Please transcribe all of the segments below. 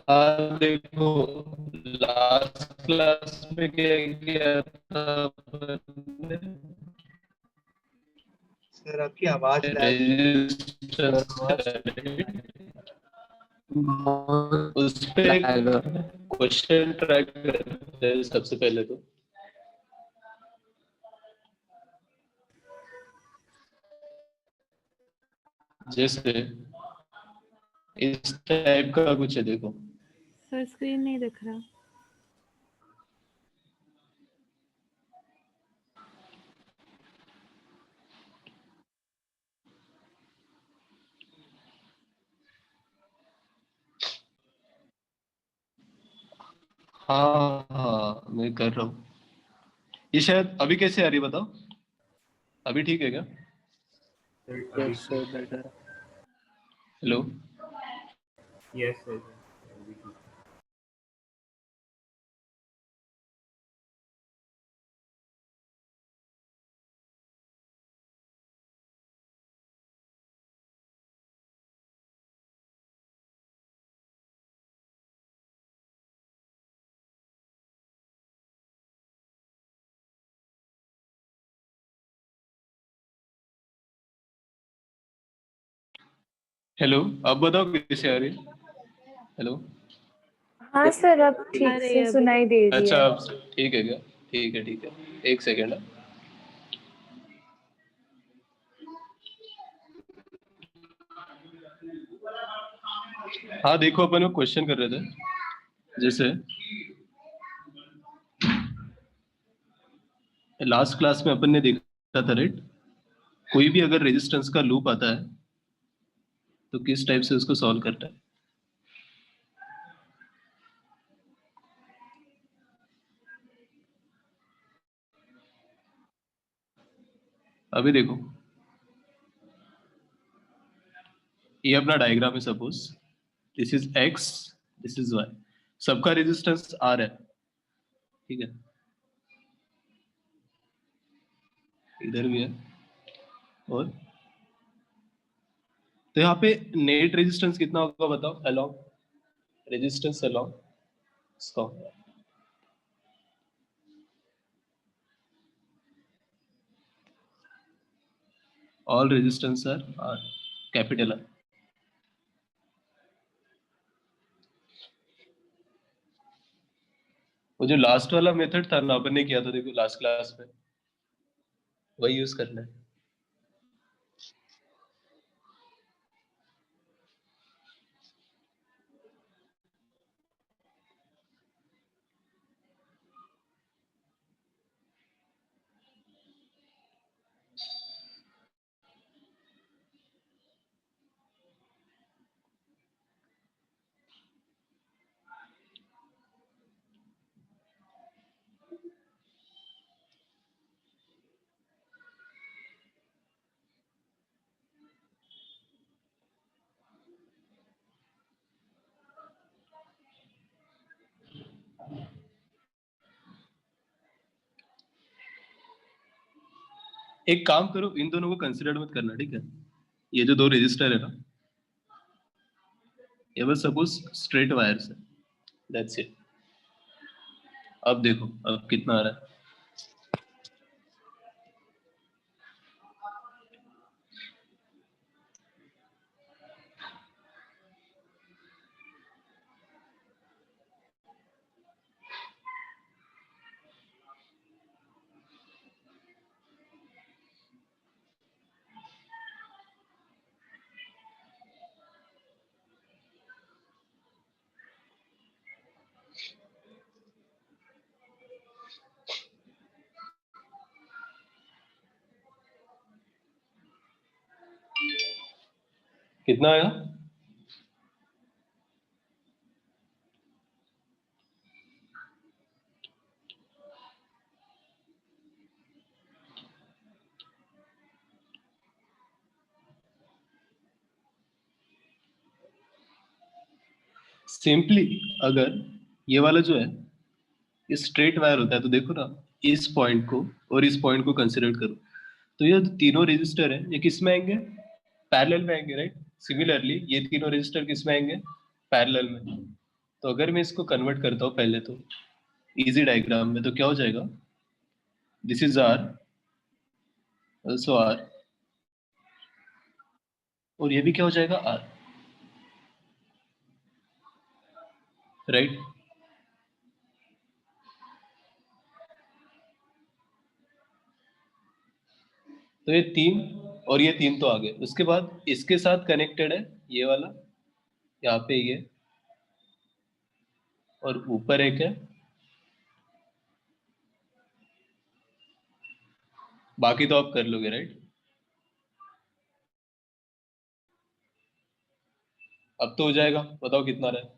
हाँ देखो, last class में क्या किया था अपन सर आपकी आवाज ने? लैग हो रही है। रेजिस्टेंस उस पे क्वेश्चन ट्रैक करते हैं सबसे पहले तो। जैसे इस टाइप का कुछ है, देखो। सर स्क्रीन नहीं दिख रहा। हाँ हाँ, मैं कर रहा हूँ। ये शायद अभी कैसे आ रही है, बताओ। अभी ठीक है क्या? Yes sir, better. Hello. Yes sir. Hello, अब बताओ कैसे आ रही है। हेलो। हाँ सर, अब ठीक अरे से अभी सुनाई दे रही अच्छा, है। अब ठीक है क्या? ठीक है ठीक है, एक सेकेंड। हाँ देखो, अपन वो क्वेश्चन कर रहे थे। जैसे लास्ट क्लास में अपन ने देखा था, राइट? कोई भी अगर रेजिस्टेंस का लूप आता है तो किस टाइप से उसको सॉल्व करता है। अभी देखो, ये अपना डायग्राम है। Suppose this is X, this is Y. सबका रेजिस्टेंस आर है, ठीक है? इधर भी है। और तो यहाँ पे नेट रेजिस्टेंस कितना होगा बताओ, अलोंग रेजिस्टेंस अलोंग इसका। All resistance R capital R. वो जो लास्ट वाला मेथड था ना, अपन ने किया था, देखो लास्ट क्लास में, वही यूज करना है। एक काम करो, इन दोनों को कंसिडर मत करना, ठीक है? ये जो दो रजिस्टर है ना, ये बस सपोज स्ट्रेट वायर्स है, दैट्स इट। अब देखो अब कितना आ रहा है। कितना आया? सिंपली अगर ये वाला जो है ये स्ट्रेट वायर होता है, तो देखो ना इस पॉइंट को और इस पॉइंट को कंसिडर करो, तो ये जो तीनों रेजिस्टर है ये किस में आएंगे? पैरेलल में आएंगे, राइट? सिमिलरली ये तीनों रेजिस्टर किस में आएंगे? पैरेलल में। तो अगर मैं इसको कन्वर्ट करता हूँ पहले तो इजी डायग्राम में, तो क्या हो जाएगा? This is R, also R, और ये भी क्या हो जाएगा? R, right? तो ये तीन और ये तीन तो आ गए। उसके बाद इसके साथ कनेक्टेड है ये वाला, यहाँ पे ये, और ऊपर एक है, बाकी तो आप कर लोगे, राइट? अब तो हो जाएगा, बताओ कितना रहा?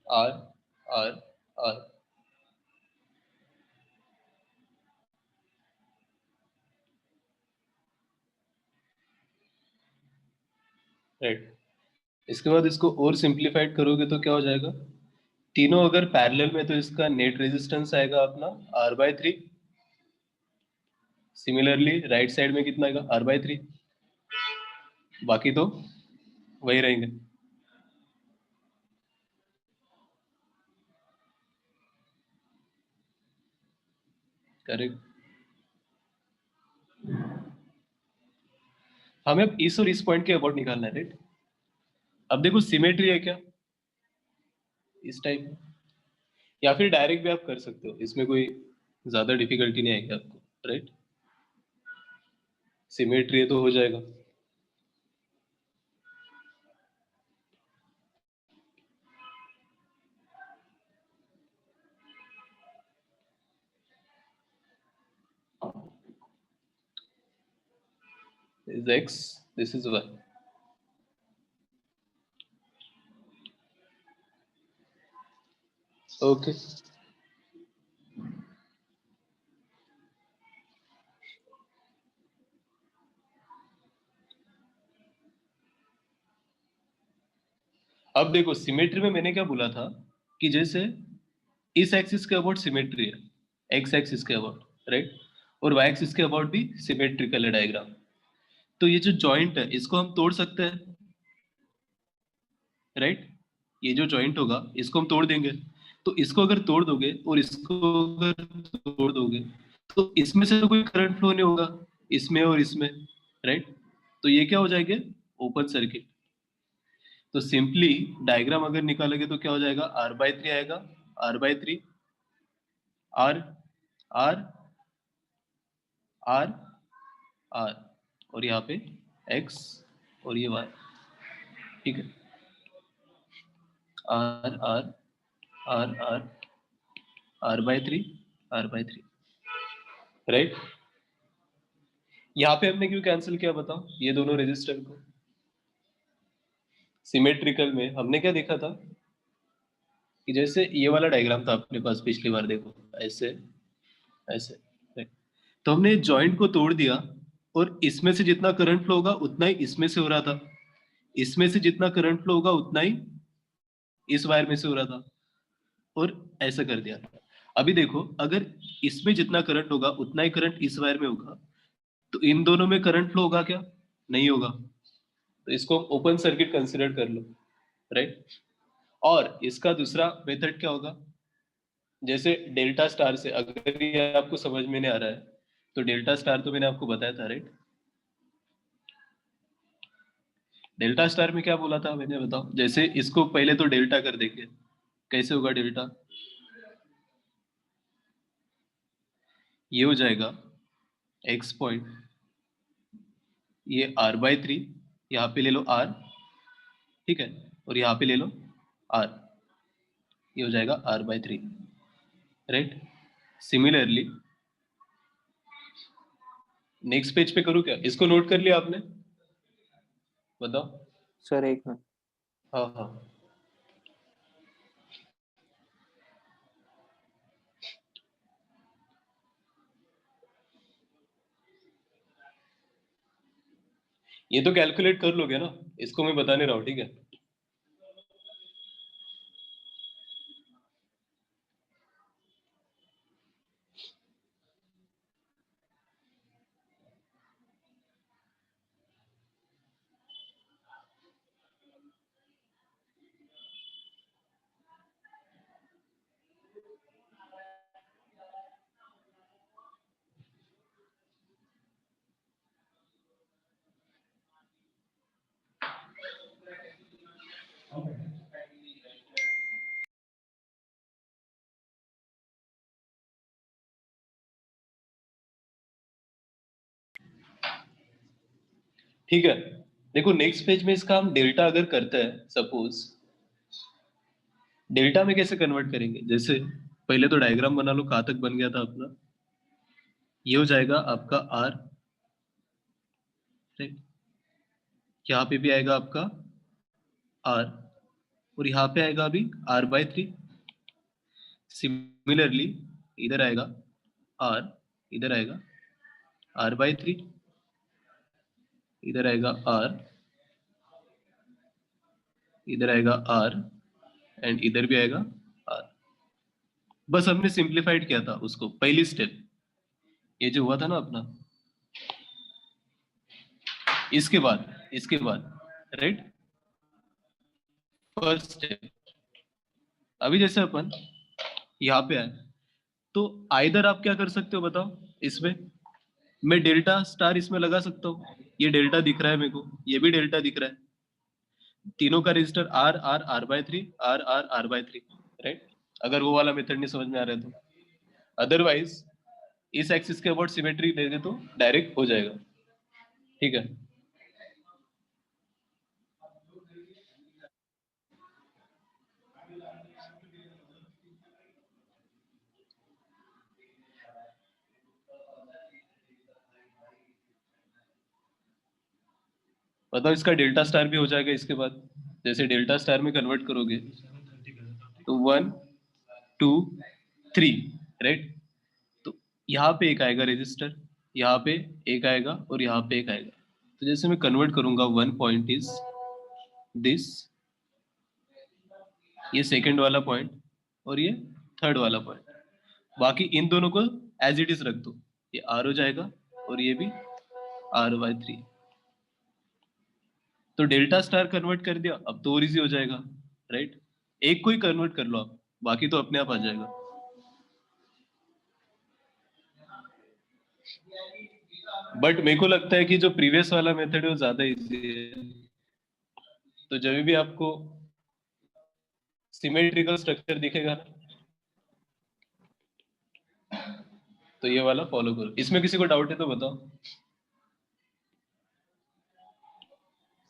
R, R, R, right? इसके बाद इसको और सिंप्लीफाइड करोगे तो क्या हो जाएगा? तीनों अगर पैरेलल में तो इसका नेट रेजिस्टेंस आएगा अपना R/3। सिमिलरली राइट साइड में कितना आएगा? R/3। बाकी तो वही रहेंगे। करेक्ट। हमें अब इस और इस पॉइंट के अबाउट निकालना है, राइट? अब देखो सिमेट्री है क्या इस टाइप, या फिर डायरेक्ट भी आप कर सकते हो, इसमें कोई ज्यादा डिफिकल्टी नहीं आएगी आपको, राइट? सिमेट्री है तो हो जाएगा। This is x, this is y. Okay. अब देखो सिमेट्री में मैंने क्या बोला था कि जैसे इस एक्सिस के अबाउट सिमेट्री है, एक्स एक्सिस के अबाउट, राइट? और वाई एक्सिस के अबाउट भी सिमेट्रिकल है डायग्राम। तो ये जो जॉइंट है इसको हम तोड़ सकते हैं, राइट? ये जो जॉइंट होगा इसको हम तोड़ देंगे। तो इसको अगर तोड़ दोगे और इसको अगर तोड़ दोगे तो इसमें से तो कोई करंट फ्लो नहीं होगा, इसमें और इसमें, राइट? तो ये क्या हो जाएंगे? Open circuit. तो सिंपली डायग्राम अगर निकालोगे तो क्या हो जाएगा? R/3 आएगा, R/3, are, R, R, are, और यहाँ पे x और ये y, ठीक है? R, R, R, R, R/3, R/3, right? यहाँ पे हमने क्यों कैंसिल किया बताओ ये दोनों रेजिस्टर को? सिमेट्रिकल में हमने क्या देखा था कि जैसे ये वाला डायग्राम था अपने पास पिछली बार, देखो ऐसे, ऐसे, right? तो हमने जॉइंट को तोड़ दिया और इसमें से जितना करंट फ्लो होगा उतना ही इसमें से हो रहा था, इसमें से जितना करंट फ्लो होगा उतना ही इस वायर में से हो रहा था, और ऐसा कर दिया था। अभी देखो अगर इसमें जितना करंट होगा उतना ही करंट इस वायर में होगा, तो इन दोनों में करंट फ्लो होगा क्या? नहीं होगा। तो इसको ओपन सर्किट कंसिडर कर लो, राइट? और इसका दूसरा मेथड क्या होगा? जैसे डेल्टा स्टार से, अगर ये आपको समझ में नहीं आ रहा है तो डेल्टा स्टार तो मैंने आपको बताया था, राइट? डेल्टा स्टार में क्या बोला था मैंने, बताओ? जैसे इसको पहले तो डेल्टा कर देंगे, कैसे होगा डेल्टा? ये हो जाएगा x पॉइंट, ये R/3, यहाँ पे ले लो R, ठीक है? और यहाँ पे ले लो R, ये हो जाएगा R/3, right? Similarly next page पे करूँ क्या? इसको नोट कर लिया आपने? बताओ। सर एक मिनट। हाँ हाँ, ये तो कैलकुलेट कर लोगे ना, इसको मैं बता नहीं रहा हूँ, ठीक है? ठीक है, देखो नेक्स्ट पेज में इसका हम डेल्टा अगर करते हैं, सपोज डेल्टा में कैसे कन्वर्ट करेंगे, जैसे पहले तो डायग्राम बना लो, कहाँ तक बन गया था अपना, ये हो जाएगा आपका आर, राइट, यहाँ पे भी आएगा आपका आर, और यहाँ पे आएगा अभी r/3। सिमिलरली इधर आएगा r, इधर आएगा r/3, इधर आएगा r, इधर आएगा r, एंड इधर भी आएगा r। बस हमने सिंप्लीफाइड किया था उसको, पहली स्टेप ये जो हुआ था ना अपना, इसके बाद राइट, फर्स्ट स्टेप। अभी जैसे अपन यहाँ पे आए, तो आइदर आप क्या कर सकते हो बताओ, इसमें मैं डेल्टा स्टार इसमें लगा सकता हूँ, ये डेल्टा दिख रहा है मेरे को, ये भी डेल्टा दिख रहा है, तीनों का register r r r/3 r r r/3, right, अगर वो वाला मेथड नहीं समझ में आ रहा है तो। अदरवाइज इस एक्सिस के अबाउट सिमेट्री दे दे तो डायरेक्ट हो जाएगा, ठीक है। बताओ इसका डेल्टा स्टार भी हो जाएगा इसके बाद, जैसे डेल्टा स्टार में कन्वर्ट करोगे तो 1 2 3, राइट, तो यहाँ पे एक आएगा रजिस्टर, यहाँ पे एक आएगा और यहाँ पे एक आएगा। तो जैसे मैं कन्वर्ट करूंगा, 1 पॉइंट इज दिस, ये सेकंड वाला पॉइंट और ये थर्ड वाला पॉइंट, बाकी इन दोनों को एज इट इज रख दो, ये r हो जाएगा और ये भी r/3। तो डेल्टा स्टार कन्वर्ट कर दिया, अब तो और इजी हो जाएगा, राइट, एक को ही कन्वर्ट कर लो आप, बाकी तो अपने आप आ जाएगा। बट मेरे को लगता है कि जो प्रीवियस वाला मेथड है वो ज्यादा इजी है। तो जब भी आपको सिमेट्रिकल स्ट्रक्चर दिखेगा तो ये वाला फॉलो करो। इसमें किसी को डाउट है तो बताओ।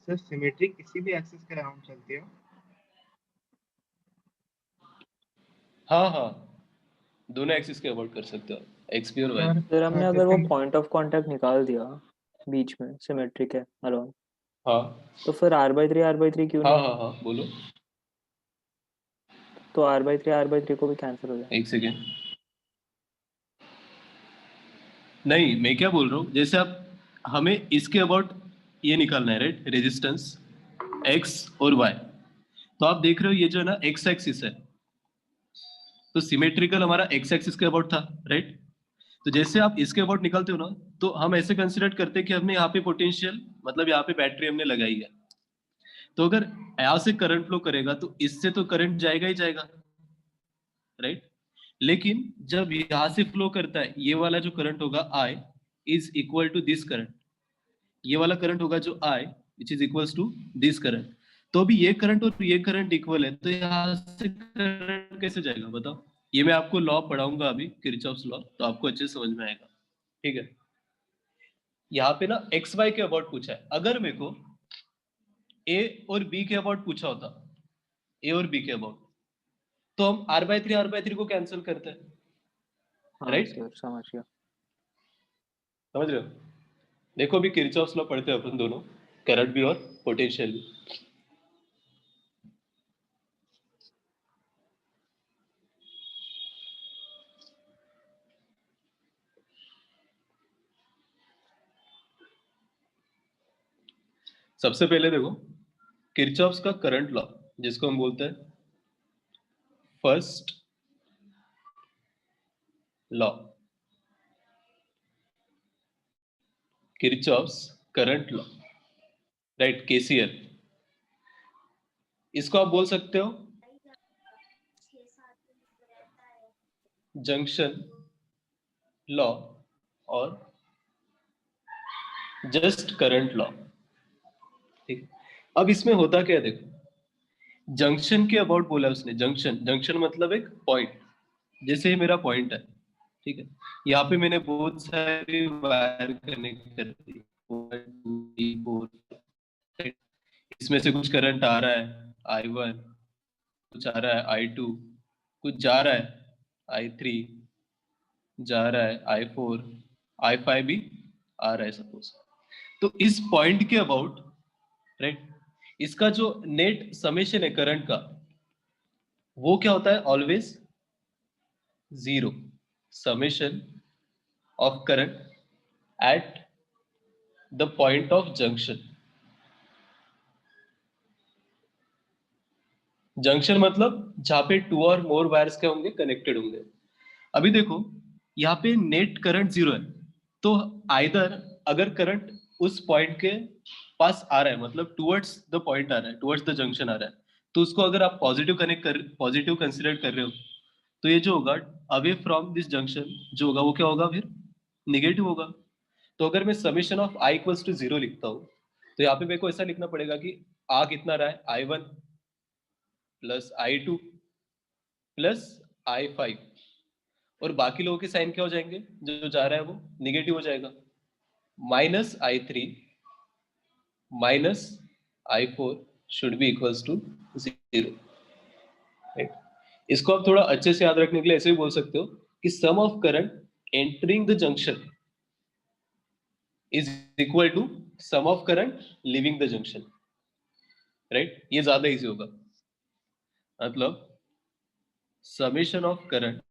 सर सिमेट्री किसी भी एक्सिस के अराउंड चलती है? हाँ हाँ, दोनों एक्सिस के अबाउट कर सकते हो, एक्स पी और वाई। सर हमने अगर वो पॉइंट ऑफ कांटेक्ट निकाल दिया बीच में सिमेट्री के अराउंड, हाँ तो फिर r/3 क्यों हाँ नहीं? हाँ हाँ बोलो, तो r/3 को भी कैंसिल हो जाए। एक सेकेंड, नहीं मैं क्या बोल रहा हूँ, जैसे आप हमें इसके अबाउट ये निकालना है, राइट, रेजिस्टेंस एक्स और वाई। तो आप देख रहे हो ये जो है ना एक्स एक्सिस है, तो सिमेट्रिकल हमारा एक्स एक्सिस के अबाउट था, राइट। तो जैसे आप इसके अबाउट निकालते हो ना, तो हम ऐसे कंसिडर करते हैं कि हमने यहाँ पे पोटेंशियल, मतलब यहाँ पे बैटरी हमने लगाई है, तो अगर यहाँ से करंट फ्लो करेगा तो इससे तो करंट जाएगा ही जाएगा, राइट। लेकिन जब यहां से फ्लो करता है, ये वाला जो करंट होगा I is equal to this current, ये वाला करंट होगा जो I which is equals to this current. तो अभी ये करंट और ये करंट इक्वल है, तो यहाँ से करंट कैसे जाएगा बताओ। ये मैं आपको लॉ पढ़ाऊंगा अभी, किरचॉफ्स लॉ, तो आपको अच्छे से समझ में आएगा, ठीक है। यहाँ पे ना एक्स वाई के अबाउट पूछा है, अगर मेरे को ए और बी के अबाउट पूछा होता, ए और बी के अबाउट, तो हम r/3 को कैंसिल करते हैं, हाँ राइट, सर समझ गया। समझ रहे हो। देखो अभी किरचॉफ्स लॉ पढ़ते हैं अपन दोनों, करंट भी और पोटेंशियल भी। सबसे पहले देखो किरचॉफ्स का करंट लॉ, जिसको हम बोलते हैं first law, Kirchhoff's current law, right, KCL. इसको आप बोल सकते हो जंक्शन लॉ और जस्ट करंट लॉ, ठीक है। अब इसमें होता क्या है, देखो जंक्शन के अबाउट बोला उसने, जंक्शन, जंक्शन मतलब एक पॉइंट, जैसे ये मेरा पॉइंट है, ठीक है, यहाँ पे मैंने बहुत सारी वायर कनेक्ट कर दी, 1 2 3 4 इसमें से कुछ करंट आ रहा है I1, कुछ आ रहा है I2, कुछ जा रहा है I3, जा रहा है I4, I5 भी आ रहा है सपोज। तो इस पॉइंट के अबाउट, राइट, इसका जो नेट समेशन है करंट का, वो क्या होता है? Always zero. Summation of current at the point of junction. Junction मतलब जहां पे टू और मोर वायर्स के होंगे, कनेक्टेड होंगे। अभी देखो यहाँ पे नेट करंट जीरो है, तो आइदर अगर करंट उस पॉइंट के पास आ रहा है, मतलब टुवर्ड्स द पॉइंट आ रहा है, टुवर्ड्स द जंक्शन आ रहा है, तो उसको अगर आप पॉजिटिव कंसिडर कर रहे हो, तो ये जो होगा अवे फ्रॉम दिस जंक्शन जो होगा वो क्या होगा? फिर निगेटिव होगा। तो अगर मैं summation of I equals to zero लिखता हूँ, तो यहाँ पे मेरे को ऐसा लिखना पड़ेगा कि आ कितना रहा है? I1 plus I2 plus I5, और बाकी लोगों के साइन क्या हो जाएंगे? जो जा रहा है वो निगेटिव हो जाएगा, minus I3 minus I4 should be equals to zero. इसको आप थोड़ा अच्छे से याद रखने के लिए ऐसे भी बोल सकते हो कि sum of current entering the junction is equal to sum of current leaving the junction, right? ये ज्यादा इजी होगा। मतलब summation of current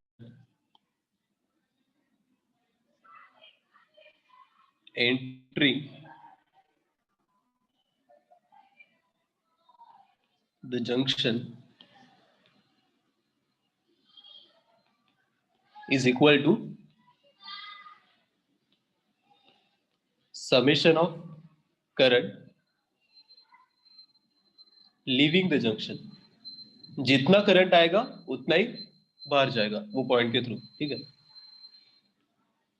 entering the junction is equal to summation of current leaving the junction। जितना current आएगा उतना ही बाहर जाएगा वो पॉइंट के थ्रू, ठीक है?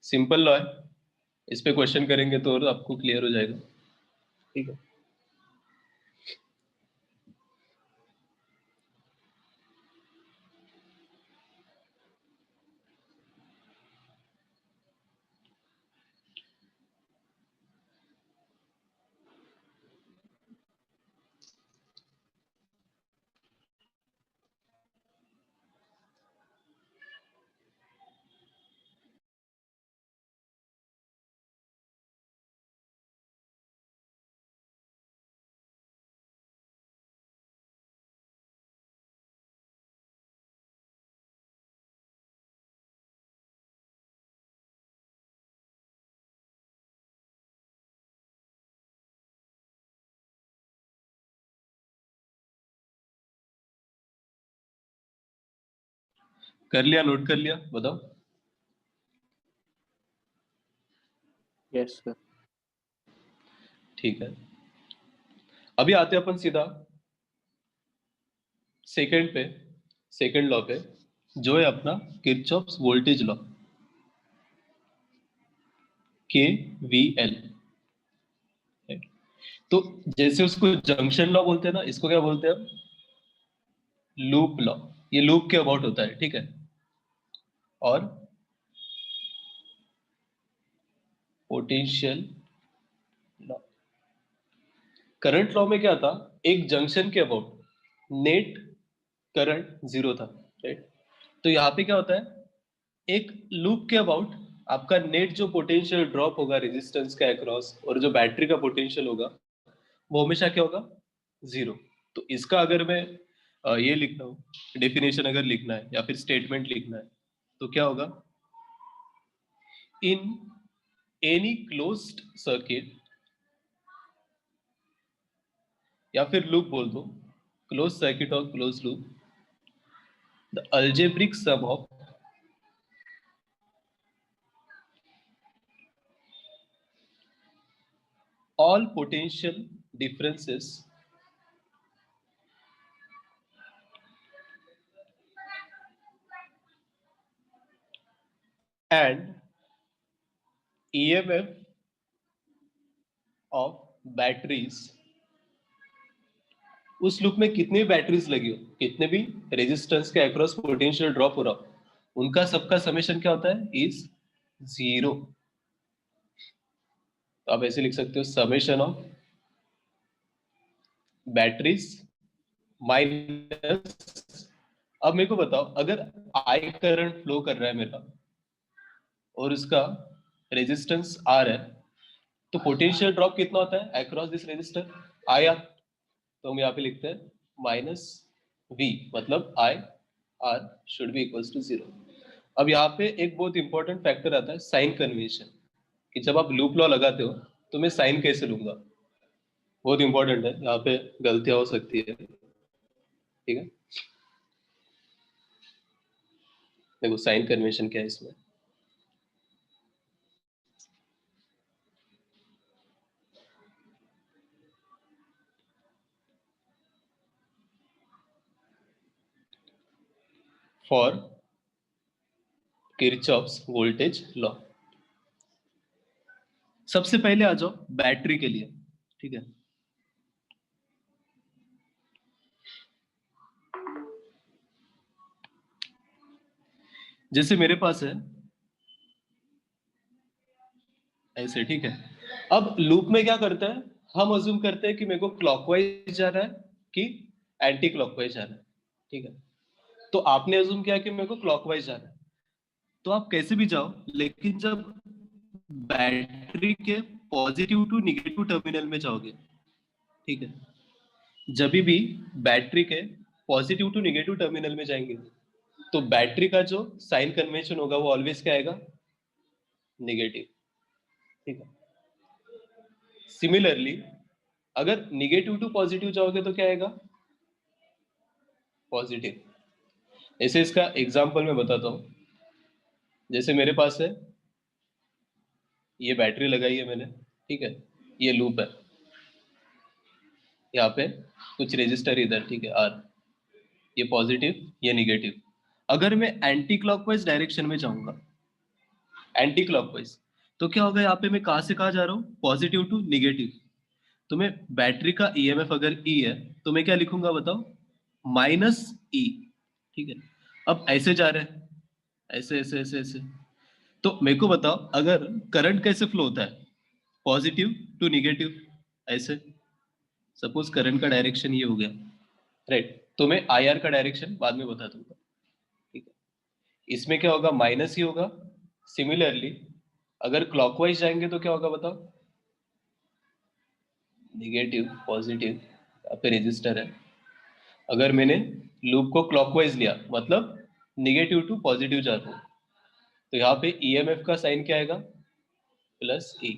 सिंपल लॉ है, इस पे क्वेश्चन करेंगे तो और आपको क्लियर हो जाएगा, ठीक है? कर लिया? नोट कर लिया? बताओ। Yes sir. ठीक है, अभी आते हैं अपन सीधा सेकंड पे, सेकंड लॉ पे, जो है अपना किरचॉफ्स वोल्टेज लॉ, KVL। तो जैसे उसको जंक्शन लॉ बोलते हैं ना, इसको क्या बोलते हैं हम? Loop law. ये लूप के अबाउट होता है, ठीक है? और पोटेंशियल लॉ, करंट लॉ में क्या था? एक जंक्शन के अबाउट नेट करंट जीरो था, राइट? तो यहाँ पे क्या होता है? एक लूप के अबाउट आपका नेट जो पोटेंशियल ड्रॉप होगा रेजिस्टेंस का अक्रॉस, और जो बैटरी का पोटेंशियल होगा, वो हमेशा क्या होगा? जीरो। तो इसका अगर मैं ये लिखता हूँ, डेफिनेशन अगर लिखना है या फिर स्टेटमेंट लिखना है, तो क्या होगा? इन एनी क्लोज्ड सर्किट, या फिर लूप बोल दो, क्लोज सर्किट और close loop, the algebraic sum of all potential differences and EMF of batteries, उस लूप में कितनी बैटरीज लगी हो, कितने भी रेजिस्टेंस के अक्रॉस पोटेंशियल ड्रॉप हो रहा हो, उनका सबका समेशन क्या होता है? Is zero. तो आप ऐसे लिख सकते हो, समेशन ऑफ बैटरीज माइनस, अब मेरे को बताओ अगर आई करंट फ्लो कर रहा है मेरा और उसका रेजिस्टेंस आर है, तो पोटेंशियल ड्रॉप कितना होता है across this resistor I R, तो हम यहाँ पे लिखते हैं माइनस वी, मतलब I R should be equals to 0। अब यहाँ पे एक बहुत इंपॉर्टेंट फैक्टर आता है साइन कन्वेंशन, कि जब आप लूप लॉ लगाते हो तो मैं साइन कैसे लूंगा, बहुत इंपॉर्टेंट है, यहाँ पे गलतियां हो सकती है, ठीक है। देखो साइन कन्वेंशन क्या है इसमें, फॉर किरचॉफ्स वोल्टेज लॉ। सबसे पहले आ जाओ बैटरी के लिए, ठीक है। जैसे मेरे पास है ऐसे, ठीक है। अब लूप में क्या करता है, हम अज्यूम करते हैं कि मेरे को क्लॉकवाइज जा रहा है कि एंटी क्लॉकवाइज जा रहा है, ठीक है। तो आपने अज्यूम किया कि मेरे को क्लॉकवाइज जा रहा है, तो आप कैसे भी जाओ, लेकिन जब बैटरी के पॉजिटिव टू निगेटिव टर्मिनल में जाओगे, ठीक है, जब भी बैटरी के पॉजिटिव टू निगेटिव टर्मिनल में जाएंगे तो बैटरी का जो साइन कन्वेंशन होगा वो ऑलवेज क्या आएगा, निगेटिव, ठीक है। सिमिलरली अगर निगेटिव टू पॉजिटिव जाओगे तो क्या आएगा, पॉजिटिव। ऐसे इसका एग्जांपल मैं बताता हूं, जैसे मेरे पास है ये बैटरी लगाई है मैंने, ठीक है, ये लूप है, यहाँ पे कुछ रेजिस्टर इधर, ठीक है, आर, ये पॉजिटिव ये निगेटिव। अगर मैं एंटी क्लॉकवाइज डायरेक्शन में जाऊंगा, एंटी क्लॉकवाइज, तो क्या होगा, यहाँ पे मैं कहां से कहां जा रहा हूँ, पॉजिटिव टू निगेटिव। तो मैं बैटरी का ईएमएफ अगर ई है तो मैं क्या लिखूंगा बताओ, माइनस ई, ठीक है। अब ऐसे जा रहे हैं, ऐसे ऐसे ऐसे ऐसे, तो मेरे को बताओ अगर करंट कैसे फ्लो होता है, पॉजिटिव टू निगेटिव, ऐसे। सपोज करंट का डायरेक्शन ये हो गया, राइट, तो मैं आई आर का डायरेक्शन बाद में बता दूंगा, ठीक है। इसमें क्या होगा, माइनस ही होगा। सिमिलरली अगर क्लॉकवाइज जाएंगे तो क्या होगा बताओ, निगेटिव पॉजिटिव, यहाँ पे रेजिस्टर है। अगर मैंने लूप को क्लॉकवाइज लिया मतलब निगेटिव टू पॉजिटिव जा रहा हूं, तो यहाँ पे ईएमएफ का साइन क्या आएगा, प्लस ई।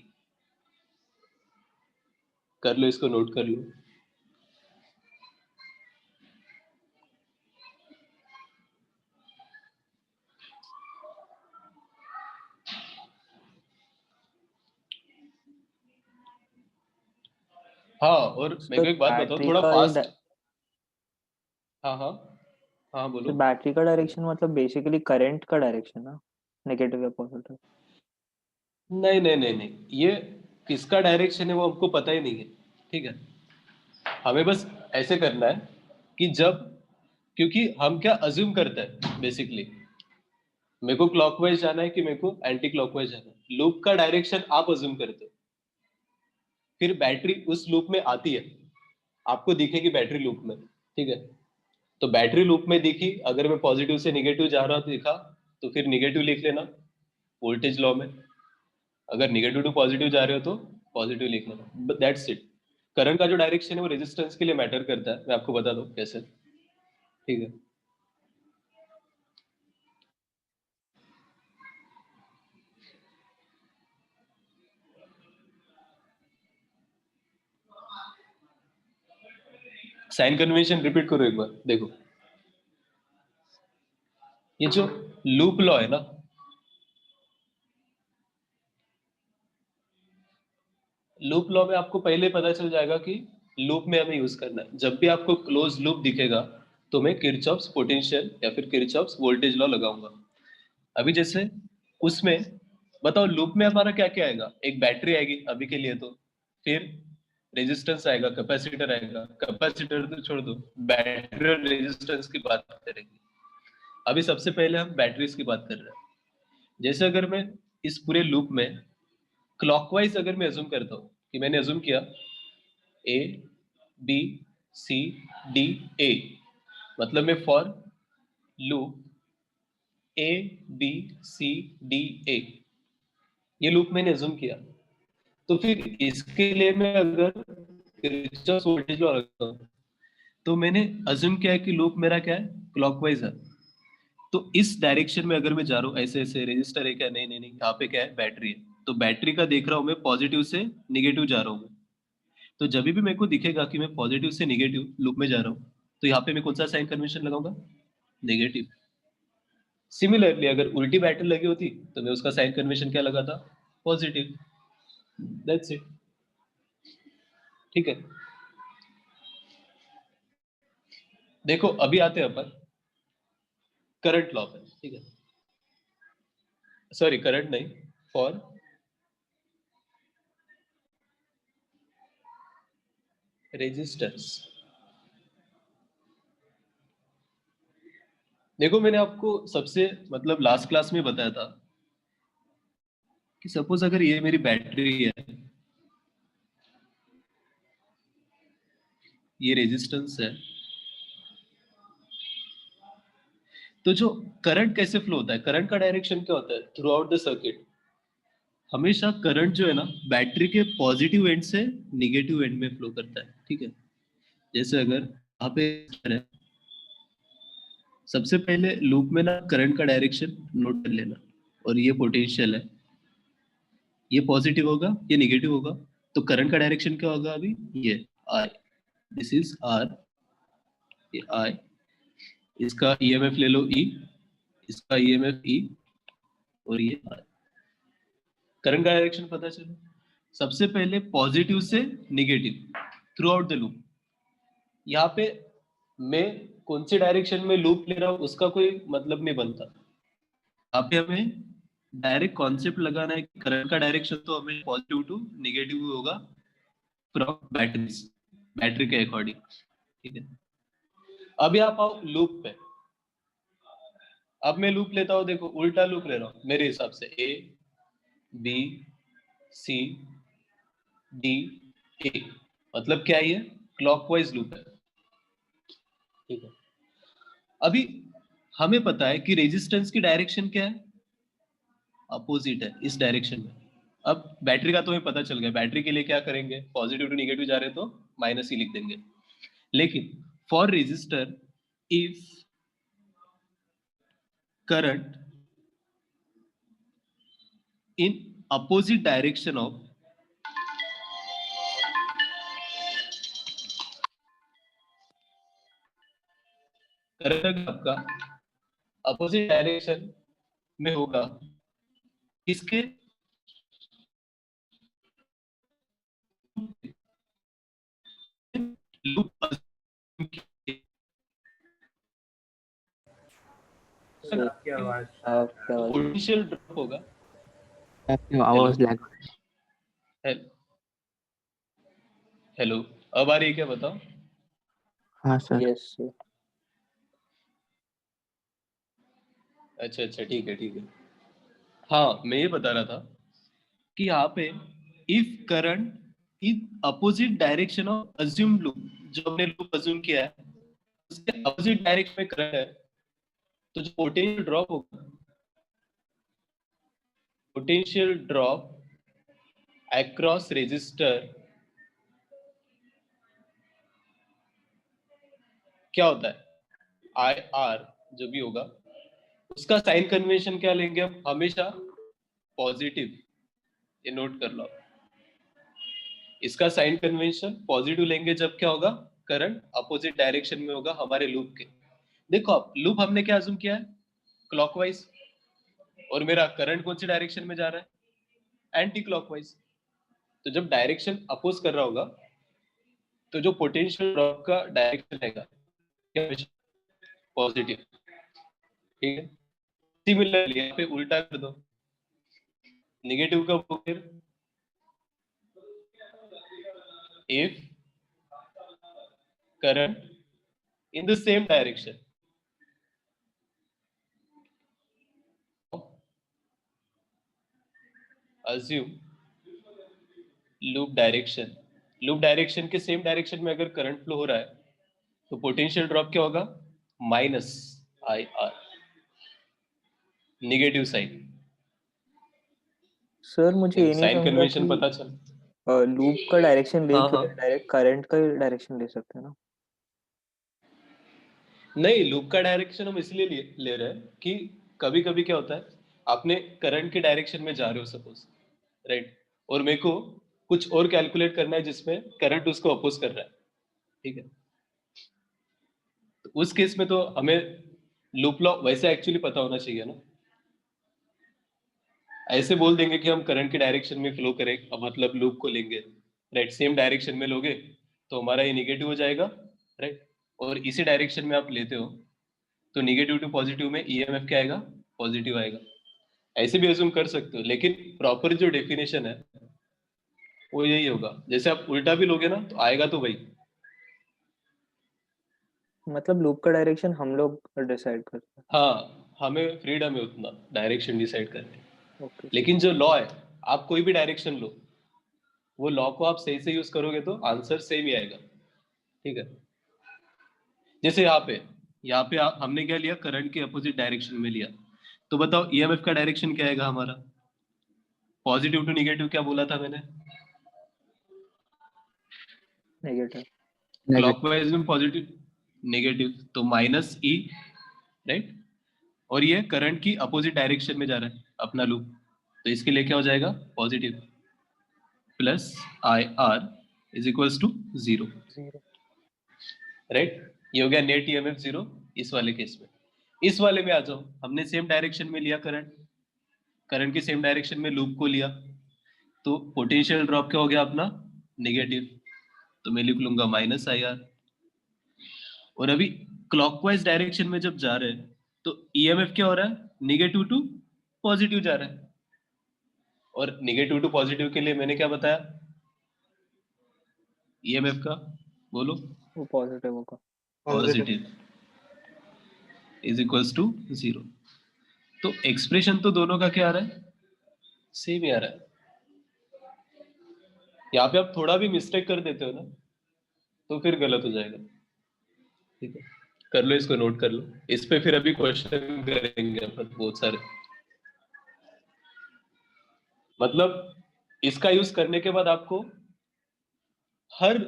कर लो, इसको नोट कर लो। हाँ, और मेरे को एक बात बताओ, बैटरी थोड़ा का फास्ट। हाँ हाँ हाँ, बोलो। बैटरी का डायरेक्शन मतलब बेसिकली करंट का डायरेक्शन ना, नेगेटिव या पॉजिटिव। नहीं नहीं नहीं नहीं, ये किसका डायरेक्शन है वो हमको पता ही नहीं है, ठीक है। हमें बस ऐसे करना है कि जब, क्योंकि हम क्या अज्यूम करते हैं बेसिकली, मेरे को क्लॉकवाइज जाना है कि मेरे को एंटी क्लॉकवाइज जाना है, लूप का डायरेक्शन आप अज्यूम करते हो, फिर बैटरी उस लूप में आती है, आपको दिखेगी बैटरी लूप में, ठीक है। तो बैटरी लूप में दिखी, अगर मैं पॉजिटिव से निगेटिव जा रहा हूं तो दिखा, तो फिर निगेटिव लिख लेना वोल्टेज लॉ में। अगर निगेटिव टू पॉजिटिव जा रहे हो तो पॉजिटिव लिख लेना, दैट्स इट। करंट का जो डायरेक्शन है वो रेजिस्टेंस के लिए मैटर करता है, मैं आपको बता दूं कैसे, ठीक है। साइन कन्वेंशन रिपीट करो एक बार, देखो ये जो लूप लॉ है ना, लूप लॉ में आपको पहले पता चल जाएगा कि लूप में हमें यूज करना है। जब भी आपको क्लोज लूप दिखेगा तो मैं किरचॉफ्स पोटेंशियल या फिर किरचॉफ्स वोल्टेज लॉ लगाऊंगा। अभी जैसे उसमें बताओ लूप में हमारा क्या क्या आएगा, एक बैटरी आएगी अभी के लिए, तो फिर रेजिस्टेंस आएगा, कैपेसिटर आएगा, कैपेसिटर तो छोड़ दो, बैटरी और रेजिस्टेंस की बात करेंगे। अभी सबसे पहले हम बैटरीज की बात कर रहे हैं। जैसे अगर मैं इस पूरे लूप में क्लॉकवाइज अगर मैं अज्यूम करता हूँ, कि मैंने अज्यूम किया ए बी सी डी ए, मतलब मैं for loop A B C D A, ये लूप मैंने अज्यूम किया। तो फिर इसके लिए मैं अगर किरचॉफ वोल्टेज लॉ रखता हूं, तो मैंने अज्यूम किया है कि लूप मेरा क्या है, क्लॉकवाइज है। तो इस डायरेक्शन में अगर मैं जा रहा हूँ, ऐसे ऐसे रेजिस्टर है क्या, नहीं नहीं नहीं, यहाँ पे क्या है, बैटरी है। तो बैटरी का देख रहा हूँ मैं, पॉजिटिव से निगेटिव जा रहा हूँ मैं। तो जब भी मेरे को दिखेगा कि मैं पॉजिटिव से निगेटिव लूप में जा रहा हूँ, तो यहाँ पे मैं कौन सा साइन कन्वेंशन लगाऊंगा, नेगेटिव। सिमिलरली अगर उल्टी बैटरी लगी होती तो मैं उसका साइन कन्वेंशन क्या लगाता, पॉजिटिव। That's it. ठीक है, देखो अभी आते हैं अपन करंट लॉ पे। ठीक है, सॉरी करंट नहीं, फॉर रेजिस्टेंस। देखो मैंने आपको सबसे मतलब लास्ट क्लास में बताया था कि सपोज अगर ये मेरी बैटरी है, ये रेजिस्टेंस है, तो जो करंट कैसे फ्लो होता है, करंट का डायरेक्शन क्या होता है थ्रू आउट द सर्किट, हमेशा करंट जो है ना बैटरी के पॉजिटिव एंड से निगेटिव एंड में फ्लो करता है। ठीक है, जैसे अगर यहाँ पे है, सबसे पहले लूप में ना करंट का डायरेक्शन नोट कर लेना, और ये पोटेंशियल है, ये पॉजिटिव होगा ये निगेटिव होगा, तो करंट का डायरेक्शन क्या होगा, अभी ये आई, दिस इज आर, ये आई, इसका ईएमएफ ले लो ई, इसका ईएमएफ ई, और ये आर। करंट का डायरेक्शन पता चलो, सबसे पहले पॉजिटिव से negative through out the loop. यहाँ पे मैं कौन सी डायरेक्शन में लूप ले रहा हूँ उसका कोई मतलब नहीं बनता। यहाँ पे हमें डायरेक्ट कॉन्सेप्ट लगाना है कि करंट का डायरेक्शन तो हमें पॉजिटिव टू निगेटिव होगा फ्रॉम बैटरीज, बैटरी के अकॉर्डिंग। ठीक है, अभी आप आओ लूप पे। अब मैं लूप लेता हूँ, देखो उल्टा लूप ले रहा हूँ मेरे हिसाब से, ए बी सी डी ए, मतलब क्या है, ये क्लॉकवाइज लूप है। ठीक है, अभी हमें पता है कि रेजिस्टेंस की डायरेक्शन क्या है, अपोजिट है इस डायरेक्शन में। अब बैटरी का तो हमें पता चल गया, बैटरी के लिए क्या करेंगे, पॉजिटिव टू निगेटिव जा रहे हैं तो माइनस ही लिख देंगे। लेकिन for resistor, if current in opposite direction of, current आपका अपोजिट डायरेक्शन में होगा किसके, लूप आपकी आवाज आपका पोटेंशियल ड्रॉप होगा। आपकी आवाज लैग। हेलो, अब आ रही है क्या, बताओ। हाँ सर। यस अच्छा अच्छा, ठीक है ठीक है। हाँ मैं ये बता रहा था कि यहाँ पे if current in opposite direction of assume loop, जो हमने लूप अज्यूम किया है उसके अपोजिट डायरेक्शन में करंट है, तो जो पोटेंशियल ड्रॉप होगा, पोटेंशियल ड्रॉप अक्रॉस रेजिस्टर क्या होता है, आई आर जो भी होगा, उसका साइन कन्वेंशन क्या लेंगे हम, हमेशा पॉजिटिव। ये नोट कर लो, इसका साइन कन्वेंशन पॉजिटिव लेंगे जब क्या होगा, करंट अपोजिट डायरेक्शन में होगा हमारे लूप के। देखो अब लूप हमने क्या अज्यूम किया है, क्लॉकवाइज, और मेरा करंट कौन सी डायरेक्शन में जा रहा है, एंटी क्लॉकवाइज। तो जब डायरेक्शन अपोज कर रहा होगा तो जो पोटेंशियल ड्रॉप का डायरेक्शन रहेगा पॉजिटिव। ठीक है, सिमिलरली यहाँ पे उल्टा कर दो, नेगेटिव का फिर if current in the same direction assume loop direction, loop direction के सेम डायरेक्शन में अगर करंट फ्लो हो रहा है तो पोटेंशियल ड्रॉप क्या होगा, minus I R, negative sign. Sir मुझे ये नहीं साइन समझा कन्वेंशन कि पता चल। लूप का डायरेक्शन ले हाँ क्यों हाँ, डायरेक्ट करंट का डायरेक्शन ले सकते हैं ना। नहीं लूप का डायरेक्शन हम इसलिए ले रहे हैं कि कभी कभी क्या होता है, आपने करंट के डायरेक्शन में जा रहे हो सपोज, राइट, और मेरे को कुछ और कैलकुलेट करना है जिसमें करंट उसको अपोज कर रहा है, ठीक है। तो उस केस में तो हमें लूप लॉ वैसे एक्चुअली पता होना चाहिए ना। ऐसे बोल देंगे कि हम करंट के डायरेक्शन में फ्लो करें, मतलब लूप को लेंगे, राइट, सेम डायरेक्शन में लोगे तो हमारा ये निगेटिव हो जाएगा, राइट, और इसी डायरेक्शन में आप लेते हो तो निगेटिव टू पॉजिटिव में ईएमएफ क्या आएगा, पॉजिटिव आएगा। ऐसे भी अज्यूम कर सकते हो, लेकिन प्रॉपर जो डेफिनेशन है वो यही होगा। जैसे आप उल्टा भी लोगे ना तो आएगा तो वही। मतलब लूप का डायरेक्शन हम लोग डिसाइड करते हैं। हाँ, हमें फ्रीडम है उतना डायरेक्शन डिसाइड करने, ओके। लेकिन जो लॉ है, आप कोई भी डायरेक्शन लो, वो लॉ को आप सही से यूज करोगे तो आंसर सेम ही आएगा, ठीक है। जैसे यहाँ पे हमने क्या लिया, करंट के अपोजिट डायरेक्शन में लिया, तो बताओ ईएमएफ का डायरेक्शन क्या आएगा हमारा, पॉजिटिव टू निगेटिव, क्या बोला था मैंने, नेगेटिव। क्लॉकवाइज में पॉजिटिव नेगेटिव, तो माइनस ई, राइट, और ये करंट की अपोजिट डायरेक्शन में जा रहा है अपना लूप, तो इसके लिए क्या हो जाएगा, positive plus I R is equals to 0, zero. Right. ये हो गया नेट ईएमएफ 0 इस वाले केस में। इस वाले में आ जाओ, हमने सेम डायरेक्शन में लिया करंट, करंट के सेम डायरेक्शन में लूप को लिया, तो पोटेंशियल ड्रॉप क्या हो गया अपना, नेगेटिव, तो मैं लिख लूंगा माइनस आई आर। और अभी क्लॉकवाइज डायरेक्शन में जब जा रहे हैं तो ईएमएफ क्या हो रहा है, निगेटिव टू पॉजिटिव जा रहा है, और निगेटिव टू पॉजिटिव के लिए मैंने क्या बताया, ईएमएफ का बोलो, वो पॉजिटिव होगा। Positive is equals to 0। तो एक्सप्रेशन तो दोनों का क्या आ रहा है, सेम ही आ रहा है। यहाँ पे आप थोड़ा भी मिस्टेक कर देते हो ना तो फिर गलत हो जाएगा, ठीक है। कर लो, इसको नोट कर लो, इस पे फिर अभी क्वेश्चन करेंगे अपन बहुत सारे। मतलब इसका यूज करने के बाद आपको हर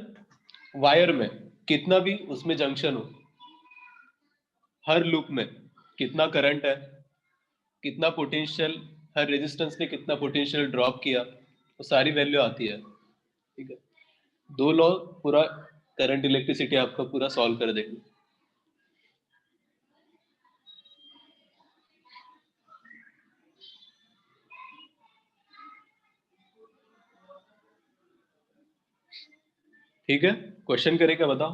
वायर में कितना भी उसमें जंक्शन हो, हर लूप में कितना करंट है, कितना पोटेंशियल, हर रेजिस्टेंस ने कितना पोटेंशियल ड्रॉप किया, वो सारी वैल्यू आती है, ठीक है। दो लॉ पूरा करंट इलेक्ट्रिसिटी आपका पूरा सॉल्व कर देंगे। ठीक है, क्वेश्चन करेगा बताओ,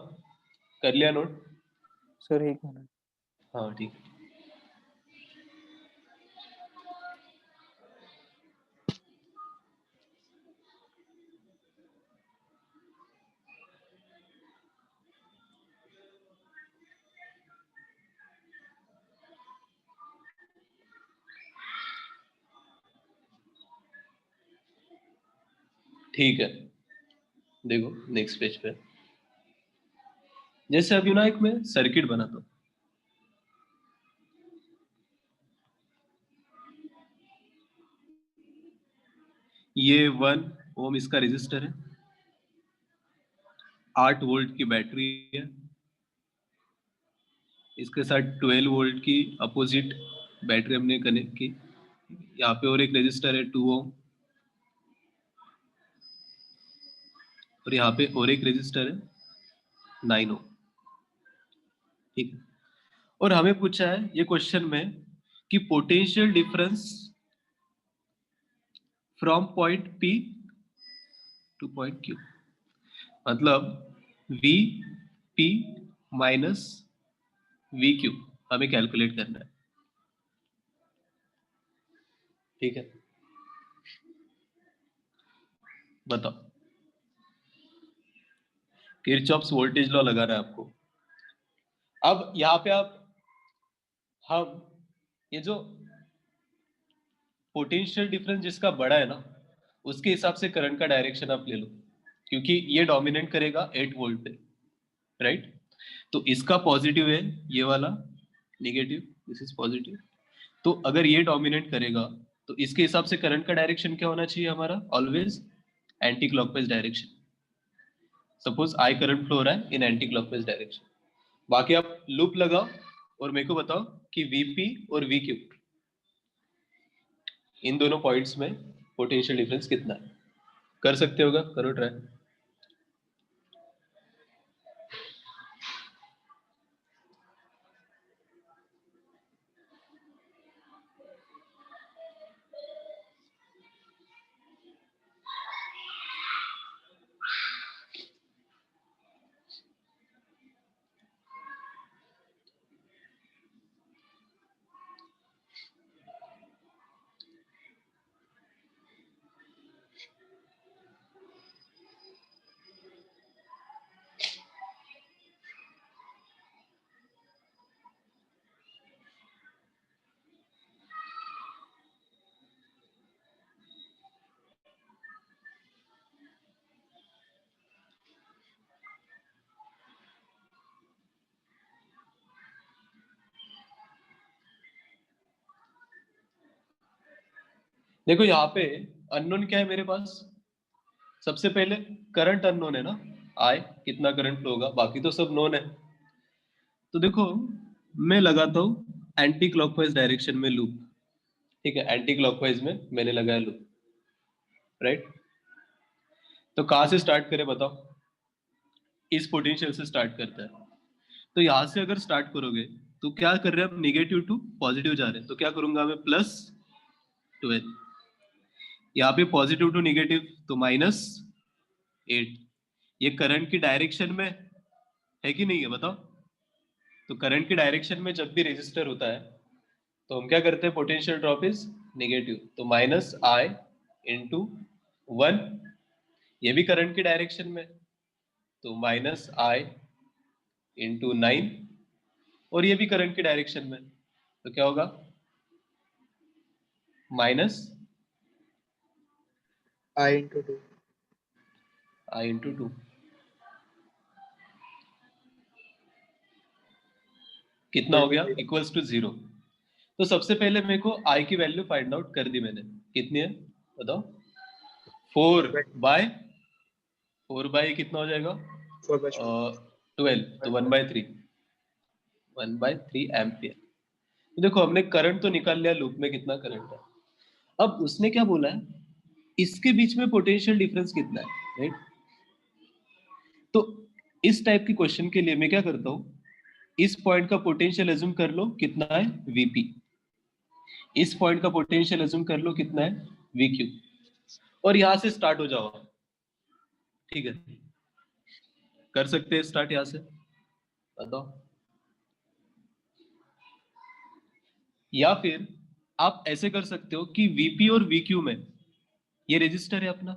कर लिया नोट? सर एक मिनट। हाँ ठीक है। ठीक है, देखो नेक्स्ट पेज पे, जैसे अभी ना एक मैं सर्किट बनाता हूं, ये 1 ओम इसका रेजिस्टर है, 8 वोल्ट की बैटरी है, इसके साथ 12 वोल्ट की अपोजिट बैटरी हमने कनेक्ट की, यहाँ पे और एक रेजिस्टर है 2 ओम, और यहाँ पे और एक रेजिस्टर है 9 ओम, ठीक है। और हमें पूछा है ये क्वेश्चन में कि potential difference from point p to point q, मतलब v p minus v q हमें कैलकुलेट करना है, ठीक है। बताओ, किरचॉफ्स वोल्टेज लॉ लगाना है आपको। अब यहाँ पे हम ये जो पोटेंशियल डिफरेंस जिसका बड़ा है ना, उसके हिसाब से करंट का डायरेक्शन आप ले लो, क्योंकि ये डोमिनेट करेगा 8 वोल्ट पे, राइट। तो इसका पॉजिटिव है, ये वाला नेगेटिव, दिस इज पॉजिटिव। तो अगर ये डोमिनेट करेगा तो इसके हिसाब से करंट का डायरेक्शन क्या होना चाहिए हमारा, always anti clockwise direction. Suppose I current flow हो रहा है इन एंटी क्लॉकवाइज डायरेक्शन। बाकी आप लूप लगाओ और मेरे को बताओ कि वीपी और वी क्यू इन दोनों पॉइंट्स में पोटेंशियल डिफरेंस कितना है। कर सकते होगा, करो ट्राई। देखो यहाँ पे अननोन क्या है मेरे पास, सबसे पहले करंट अननोन है ना, आई कितना करंट फ्लो होगा, बाकी तो सब नोन है। तो देखो मैं लगाता हूँ एंटी क्लॉकवाइज डायरेक्शन में लूप, ठीक है, एंटी क्लॉकवाइज में मैंने लगाया लूप, राइट। तो कहाँ से स्टार्ट करें बताओ, इस पोटेंशियल से स्टार्ट करता है। तो यहां से अगर स्टार्ट करोगे तो क्या कर रहे हैं, निगेटिव टू पॉजिटिव जा रहे हैं, तो क्या करूंगा मैं, +12। यहाँ पे पॉजिटिव टू निगेटिव तो -8। ये करंट की डायरेक्शन में है कि नहीं है बताओ। तो करंट की डायरेक्शन में जब भी रेजिस्टर होता है तो हम क्या करते हैं, पोटेंशियल ड्रॉप इज नेगेटिव, तो -I × 1। ये भी करंट की डायरेक्शन में, तो -I × 9। और ये भी करंट की डायरेक्शन में, तो क्या होगा, I × 2। -I × 2। कितना हो गया, इक्वल्स टू 0। तो सबसे पहले मेरे को आई की वैल्यू फाइंड आउट कर दी मैंने, कितनी है बताओ, 4/4 कितना हो जाएगा, 4/4। 12, तो 1/3 एम्पियर। तो देखो हमने करंट तो निकाल लिया, लूप में कितना करंट है। अब उसने क्या बोला है, इसके बीच में पोटेंशियल डिफरेंस कितना है, राइट। तो इस टाइप की क्वेश्चन के लिए मैं क्या करता हूं, इस पॉइंट का पोटेंशियल एज्यूम कर लो कितना है, वीपी। इस पॉइंट का पोटेंशियल एज्यूम कर लो कितना है, वीक्यू। और यहां से स्टार्ट हो जाओ, ठीक है, कर सकते हैं स्टार्ट यहां से, बताओ। या फिर आप ऐसे कर सकते हो कि वीपी और वीक्यू में ये रेजिस्टर है अपना,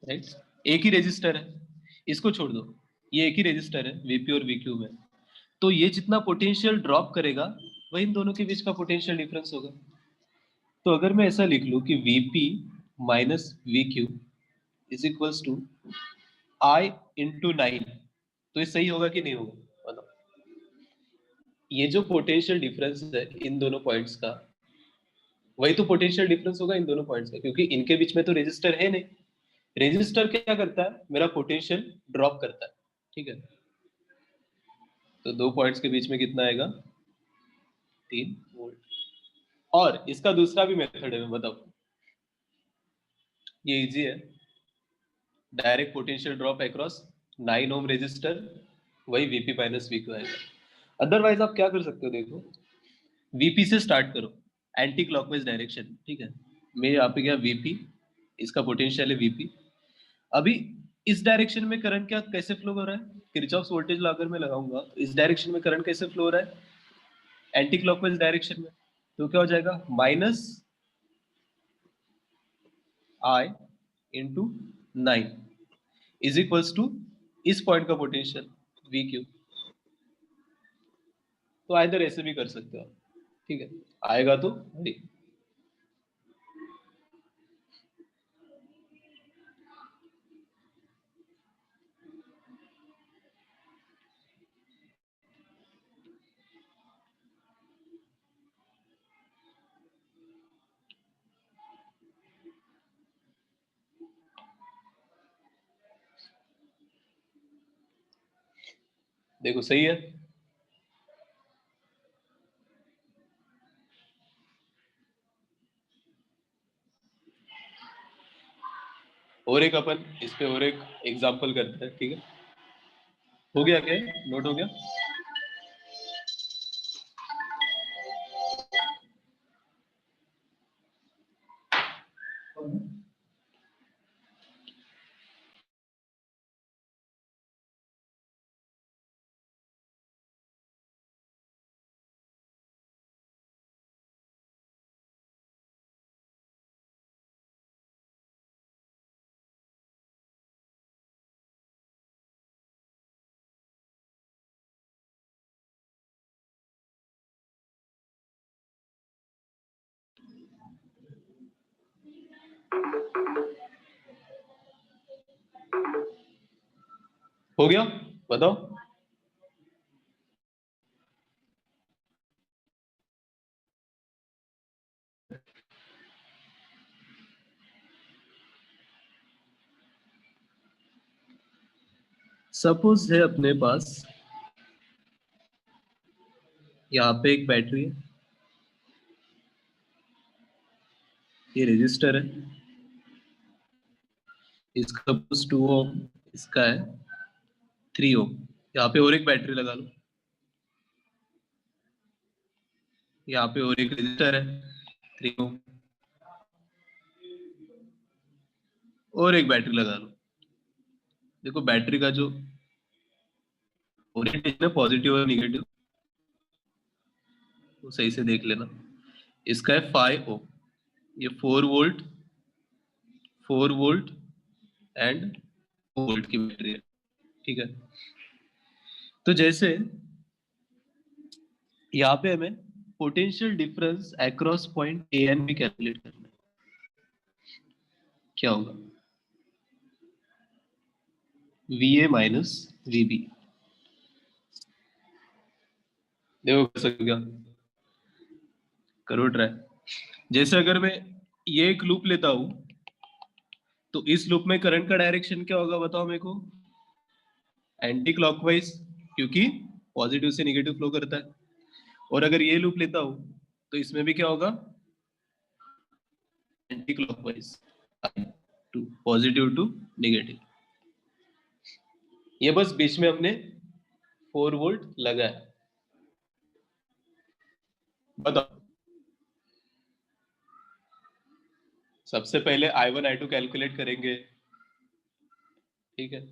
राइट, एक ही रेजिस्टर है, इसको छोड़ दो, ये एक ही रेजिस्टर है वीपी और वीक्यू में। तो ये जितना पोटेंशियल ड्रॉप करेगा वही इन दोनों के बीच का पोटेंशियल डिफरेंस होगा। तो अगर मैं ऐसा लिख लूं कि VP minus VQ is equals to I × 9, तो ये सही होगा कि नहीं होगा बताओ। ये जो पोटेंशियल डिफरेंस है इन दोनों पॉइंट्स का, वही तो पोटेंशियल डिफरेंस होगा इन दोनों पॉइंट्स का, क्योंकि इनके बीच में तो रेजिस्टर है नहीं। रेजिस्टर क्या करता है, मेरा पोटेंशियल ड्रॉप करता है, ठीक है। तो दो पॉइंट्स के बीच में कितना आएगा, 3 वोल्ट। और इसका दूसरा भी मेथड है, मैं बताऊं, ये इजी है, direct potential drop across 9 ohm resistor, वही वीपी माइनस वीक्यू आएगा। अदरवाइज आप क्या कर सकते हो, देखो वीपी से स्टार्ट करो, एंटी क्लॉकवाइज डायरेक्शन, ठीक है। मैं यहाँ पे गया वीपी, इसका पोटेंशियल है वीपी। अभी इस डायरेक्शन में करंट क्या कैसे फ्लो हो रहा है, किरचॉफ्स वोल्टेज लॉ अगर मैं लगाऊंगा तो इस डायरेक्शन में करंट कैसे फ्लो हो रहा है, एंटी क्लॉकवाइज डायरेक्शन में। तो क्या हो जाएगा, -I × 9 इज इक्वल्स टू इस पॉइंट का पोटेंशियल VQ। तो आइदर ऐसे भी कर सकते हो आप, ठीक है, आएगा तो वही। देखो सही है। और एक अपन इस पे और एक एग्जांपल करते हैं, ठीक है? हो गया क्या? नोट हो गया? हो गया? बताओ। सपोज है अपने पास यहाँ पे एक बैटरी है, ये रेजिस्टर है, इसका सपोज 2 ओम, इसका है 3 ओम। यहाँ पे और एक बैटरी लगा लो, यहाँ पे और एक रेजिस्टर है 3 ओम, और एक बैटरी लगा लो। देखो बैटरी का जो ओरिएंटेशन है पॉजिटिव और निगेटिव, तो सही से देख लेना। इसका है 5 ओम, ये 4 वोल्ट, 4 वोल्ट एंड 4 वोल्ट की बैटरी है, ठीक है? तो जैसे यहाँ पे हमें potential difference across point A and B calculate करना है। क्या होगा? V A minus V B. देखो कर सकते हो क्या? करो ट्राई। जैसे अगर मैं ये एक लूप लेता हूं, तो इस लूप में करंट का डायरेक्शन क्या होगा बताओ मेरे को? एंटी क्लॉकवाइज, क्योंकि पॉजिटिव से निगेटिव फ्लो करता है। और अगर ये लूप लेता हूं तो इसमें भी क्या होगा? Anti clockwise, to positive to negative. ये बस बीच में हमने 4 वोल्ट लगा है। बताओ। सबसे पहले I1 I2 कैलकुलेट करेंगे, ठीक है?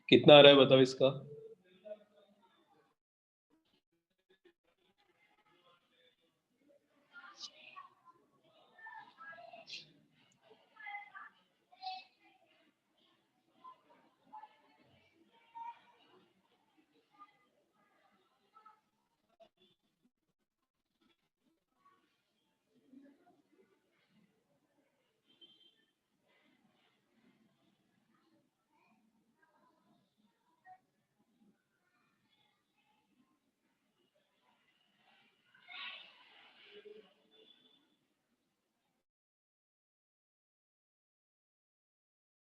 कितना आ रहा है बताओ इसका?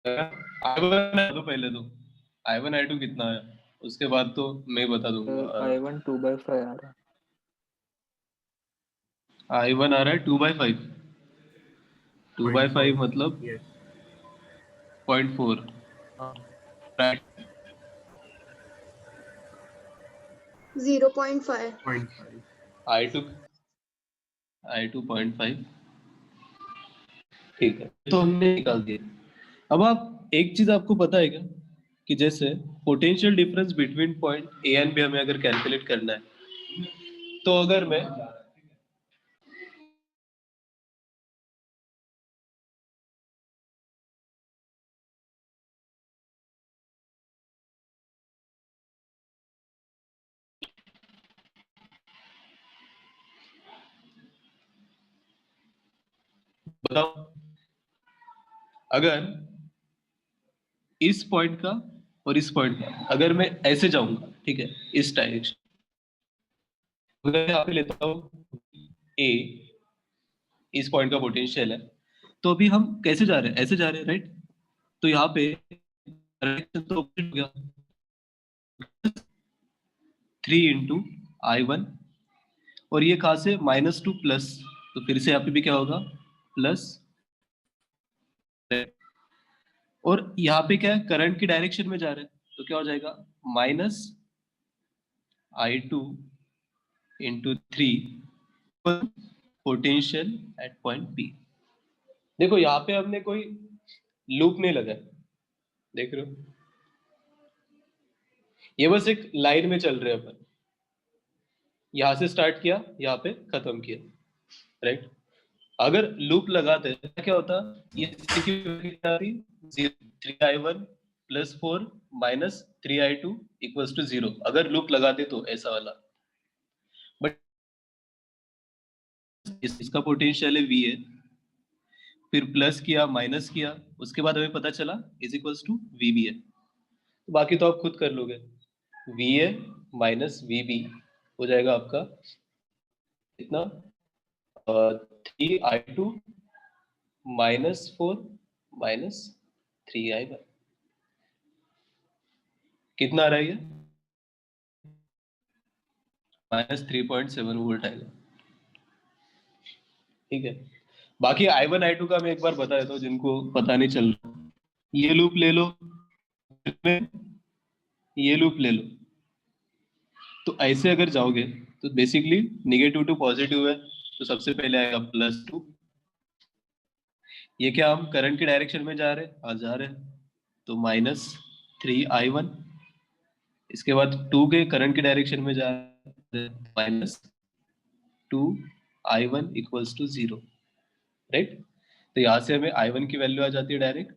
I1 है तो पहले तो I1 I2 कितना है, उसके बाद तो मैं बता दूंगा। I1 2/5 आ रहा है। I1 आ रहा है 2/5, 2/5 मतलब यस 0.4, राइट? 0.5 0.5 I2 0.5, ठीक है, तो हमने निकाल दिया। अब आप एक चीज आपको पता है क्या, कि जैसे potential difference between point A and B हमें अगर कैलकुलेट करना है, तो अगर मैं बताओ, अगर इस पॉइंट का और इस पॉइंट का अगर मैं ऐसे जाऊंगा, ठीक है, इस डायरेक्शन, अगर यहाँ पे लेता हूँ ए, इस पॉइंट का पोटेंशियल है, तो अभी हम कैसे जा रहे हैं, ऐसे जा रहे हैं, राइट? तो यहाँ पे डायरेक्शन तो opposite हो गया, 3 इंटू I1, और ये कहाँ से -2 प्लस, तो फिर से यहाँ पे भी क्या होगा, प्लस, और यहाँ पे क्या है, करंट की डायरेक्शन में जा रहे हैं, तो क्या हो जाएगा, -I2 into 3 potential at point B. देखो यहाँ पे हमने कोई लूप नहीं लगाया, देख रहे हो, ये बस एक लाइन में चल रहे हैं अपन, यहां से स्टार्ट किया, यहाँ पे खत्म किया, राइट? अगर लूप लगाते तो क्या होता, ये कितना थी, 3I1 + 4 - 3I2 = 0, अगर लूप लगाते तो ऐसा वाला। बट इसका पोटेंशियल है V है, फिर प्लस किया माइनस किया, उसके बाद हमें पता चला = VB है, बाकी तो आप खुद कर लोगे। VA - VB हो जाएगा आपका कितना, 3I2 -4 - 3I1, कितना आ रहा है ये, -3.7 वोल्ट आएगा, ठीक है। बाकी I1 I2 का मैं एक बार बता देता हूँ जिनको पता नहीं चल रहा, ये लूप ले लो, ये लूप ले लो, तो ऐसे अगर जाओगे तो बेसिकली नेगेटिव टू पॉजिटिव है, तो सबसे पहले आएगा +2, ये क्या हम करंट की डायरेक्शन में जा रहे हैं, हाँ जा रहे हैं, तो -3I1, इसके बाद 2 के करंट की डायरेक्शन में जा रहे हैं, -2I1 = 0, राइट? तो यहाँ से हमें I1 की वैल्यू आ जाती है डायरेक्ट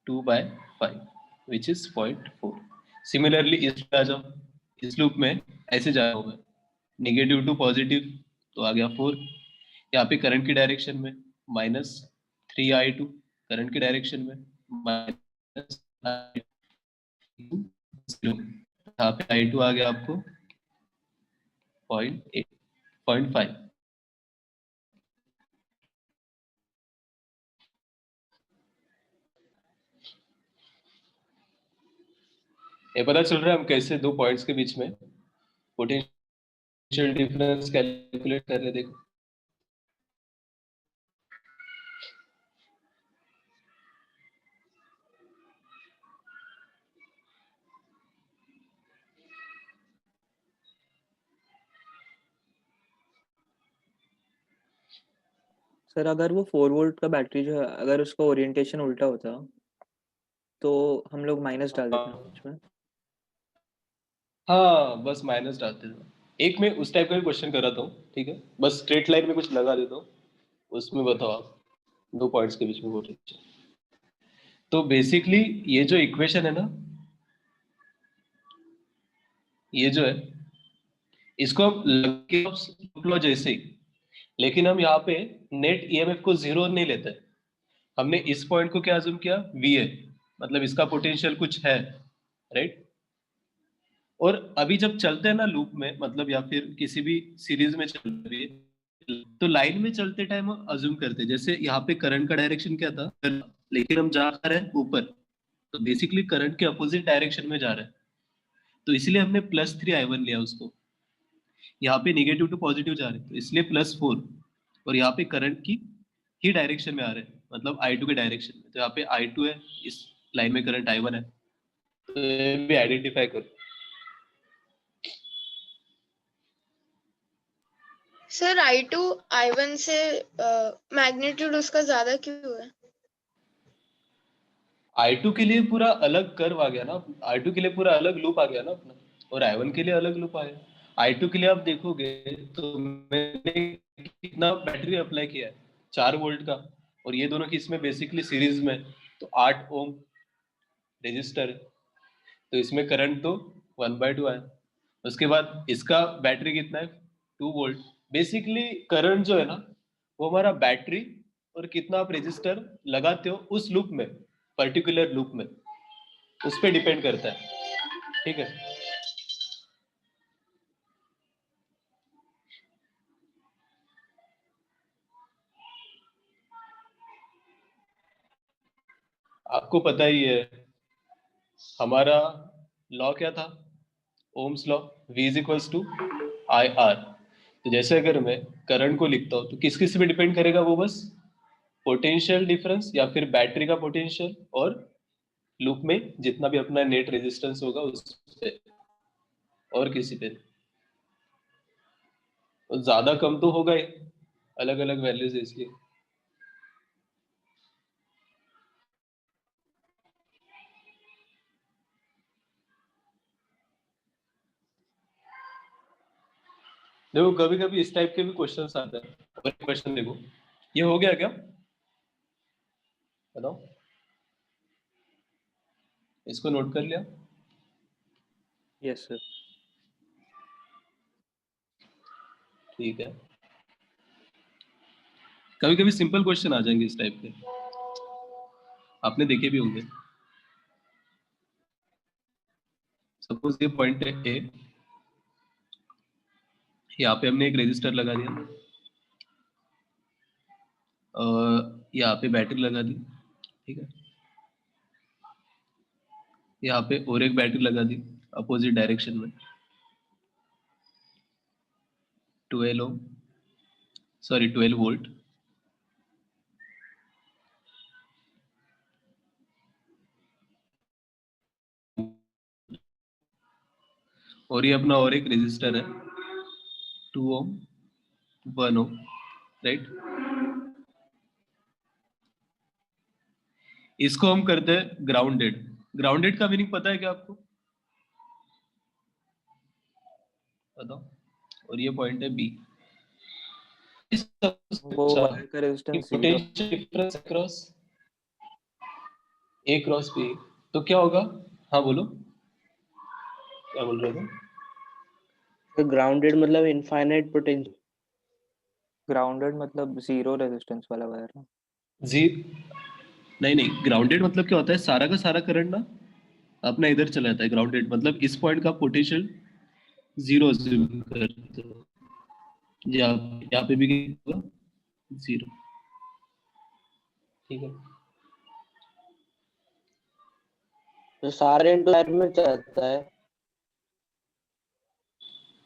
2/5 विच इज 0.4। सिमिलरली इसमें आ जाओ, इस लूप में ऐसे जा रहा हूँ मैं, नेगेटिव टू पॉजिटिव, तो आ गया 4, यहाँ पे करंट की डायरेक्शन में -3I2, करंट की डायरेक्शन में -0, यहाँ पे I2 आ गया आपको 0.8 0.5। ये पता चल रहा है हम कैसे दो पॉइंट्स के बीच में पोटेंशियल डिफरेंस कैलकुलेट कर रहे, देखो। सर अगर वो 4 वोल्ट का बैटरी जो है, अगर उसका ओरिएंटेशन उल्टा होता तो हम लोग माइनस डाल देते हैं बीच में। हाँ बस माइनस डालते थे, एक मैं उस टाइप का भी क्वेश्चन कर रहा था, ठीक है, बस स्ट्रेट लाइन में कुछ लगा देता हूँ, उसमें बताओ आप दो पॉइंट्स के बीच में पोटेंशियल। तो बेसिकली ये जो इक्वेशन है ना, ये जो है, इसको हम लग के जैसे ही, लेकिन हम यहाँ पे नेट ईएमएफ को 0 नहीं लेते, हमने इस पॉइंट को क्या अज्यूम किया, वी है, मतलब इसका पोटेंशियल कुछ है, राइट? और अभी जब चलते हैं ना लूप में, मतलब या फिर किसी भी सीरीज में चल रही है, तो लाइन में चलते टाइम हम अज्यूम करते हैं, जैसे यहाँ पे करंट का डायरेक्शन क्या था, लेकिन हम जा रहे हैं ऊपर, तो बेसिकली करंट के अपोजिट डायरेक्शन में जा रहे हैं, तो इसलिए हमने +3 I1 लिया उसको। यहाँ पे नेगेटिव टू पॉजिटिव जा रहे हैं, तो इसलिए +4, और यहाँ पे करंट की ही डायरेक्शन में आ रहे हैं, मतलब I2 के डायरेक्शन में, तो यहाँ पे I2 है, इस लाइन में करंट I1 है, तो ये भी आइडेंटिफाई करो। सर I2 I1 से मैग्नीट्यूड उसका ज्यादा क्यों है? I2 के लिए पूरा अलग कर्व आ गया ना, I2 के लिए पूरा अलग लूप आ गया ना अपना, और I1 के लिए अलग लूप आया। I2 के लिए आप देखोगे तो मैंने कितना बैटरी अप्लाई किया है, 4 वोल्ट का, और ये दोनों की इसमें बेसिकली सीरीज में, तो 8 ओम रेजिस्टर है, तो इसमें करंट तो 1/2 आया। उसके बाद इसका बैटरी कितना है, 2 वोल्ट। बेसिकली करंट जो है ना, वो हमारा बैटरी और कितना आप रेजिस्टर लगाते हो उस लूप में, पर्टिकुलर लूप में, उस पे डिपेंड करता है, ठीक है। आपको पता ही है हमारा लॉ क्या था, ओम्स लॉ, V = IR। तो जैसे अगर मैं करंट को लिखता हूँ तो किस किस पे डिपेंड करेगा वो, बस पोटेंशियल डिफरेंस या फिर बैटरी का पोटेंशियल और लूप में जितना भी अपना नेट रेजिस्टेंस होगा उस पे, और किसी पे। तो ज्यादा कम तो होगा ही, अलग अलग वैल्यूज है इसलिए। देखो कभी कभी इस टाइप के भी क्वेश्चंस आते हैं। और क्वेश्चन देखो, ये हो गया क्या, बताओ, इसको नोट कर लिया? Yes sir. ठीक है, कभी कभी सिंपल क्वेश्चन आ जाएंगे इस टाइप के, आपने देखे भी होंगे। सपोज ये पॉइंट है ए, यहाँ पे हमने एक रेजिस्टर लगा दिया, यहाँ पे बैटरी लगा दी, ठीक है, यहाँ पे और एक बैटरी लगा दी अपोजिट डायरेक्शन में, 12 वोल्ट। और ये अपना और एक रेजिस्टर है 2 ओम 1 ओम, राइट। इसको हम करते हैं ग्राउंडेड। ग्राउंडेड का मीनिंग पता है क्या आपको, बताओ। और ये पॉइंट है बी, वो वायर का रेजिस्टेंस 0 पोटेंशियल डिफरेंस अक्रॉस ए क्रॉस बी, तो क्या होगा, हाँ बोलो क्या बोल रहे थे। तो ग्राउंडेड मतलब इनफाइनाइट पोटेंशियल। ग्राउंडेड मतलब 0 रेजिस्टेंस वाला वायर है। जी नहीं नहीं, ग्राउंडेड मतलब क्या होता है, सारा का सारा करंट ना अपना इधर चला जाता है। ग्राउंडेड मतलब इस पॉइंट का पोटेंशियल 0 अज्यूम करते हो, यहाँ पे भी क्या होगा, 0, ठीक है। तो सारे इनटू वायर में चलता है।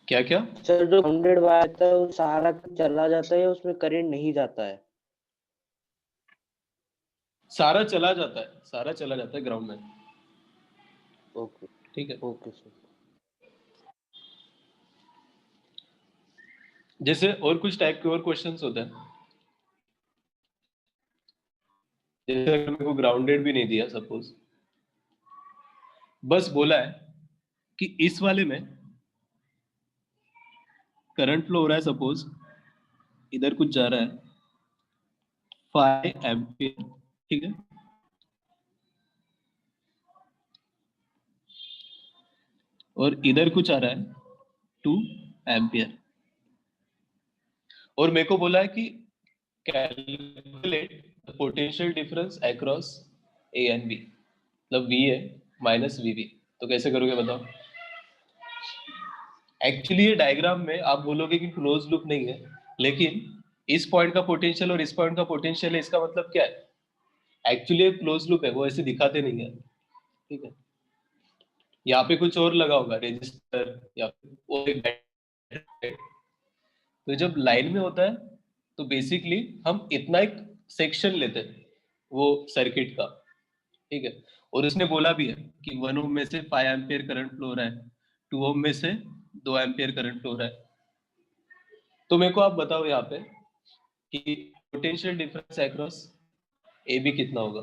क्या क्या, सर जो ग्राउंडेड वायर था वो सारा चला जाता है, उसमें करंट नहीं जाता है। सारा चला जाता है, सारा चला जाता है ग्राउंड में, ओके ठीक है। Okay sir. जैसे और कुछ टाइप के और क्वेश्चंस होते हैं, जैसे अगर मेरे को ग्राउंडेड भी नहीं दिया सपोज, बस बोला है कि इस वाले में करंट फ्लो हो रहा है, सपोज इधर कुछ जा रहा है 5 एम्पियर, ठीक है, और इधर कुछ आ रहा है 2 एम्पियर, और मेरे को बोला है कि calculate the potential difference across A and B, मतलब वी है माइनस वी बी। तो कैसे करोगे बताओ। एक्चुअली ये डायग्राम में आप बोलोगे कि क्लोज लूप नहीं है, लेकिन इस पॉइंट का पोटेंशियल और इस पॉइंट का पोटेंशियल है, इसका मतलब क्या है? एक्चुअली एक क्लोज लूप है, वो ऐसे दिखाते नहीं है, ठीक है। यहाँ पे कुछ और लगा होगा, रेजिस्टर या फिर और एक बैटरी। तो जब लाइन में होता है तो बेसिकली हम इतना एक सेक्शन लेते हैं वो सर्किट का, ठीक है। और उसने बोला भी है कि 1 ओम में से 5 एम्पियर करंट फ्लो हो रहा है, 2 ओम में से 2 एम्पियर करंट फ्लो हो रहा है। तो मेरे को आप बताओ यहाँ पे कि potential difference across A B कितना होगा?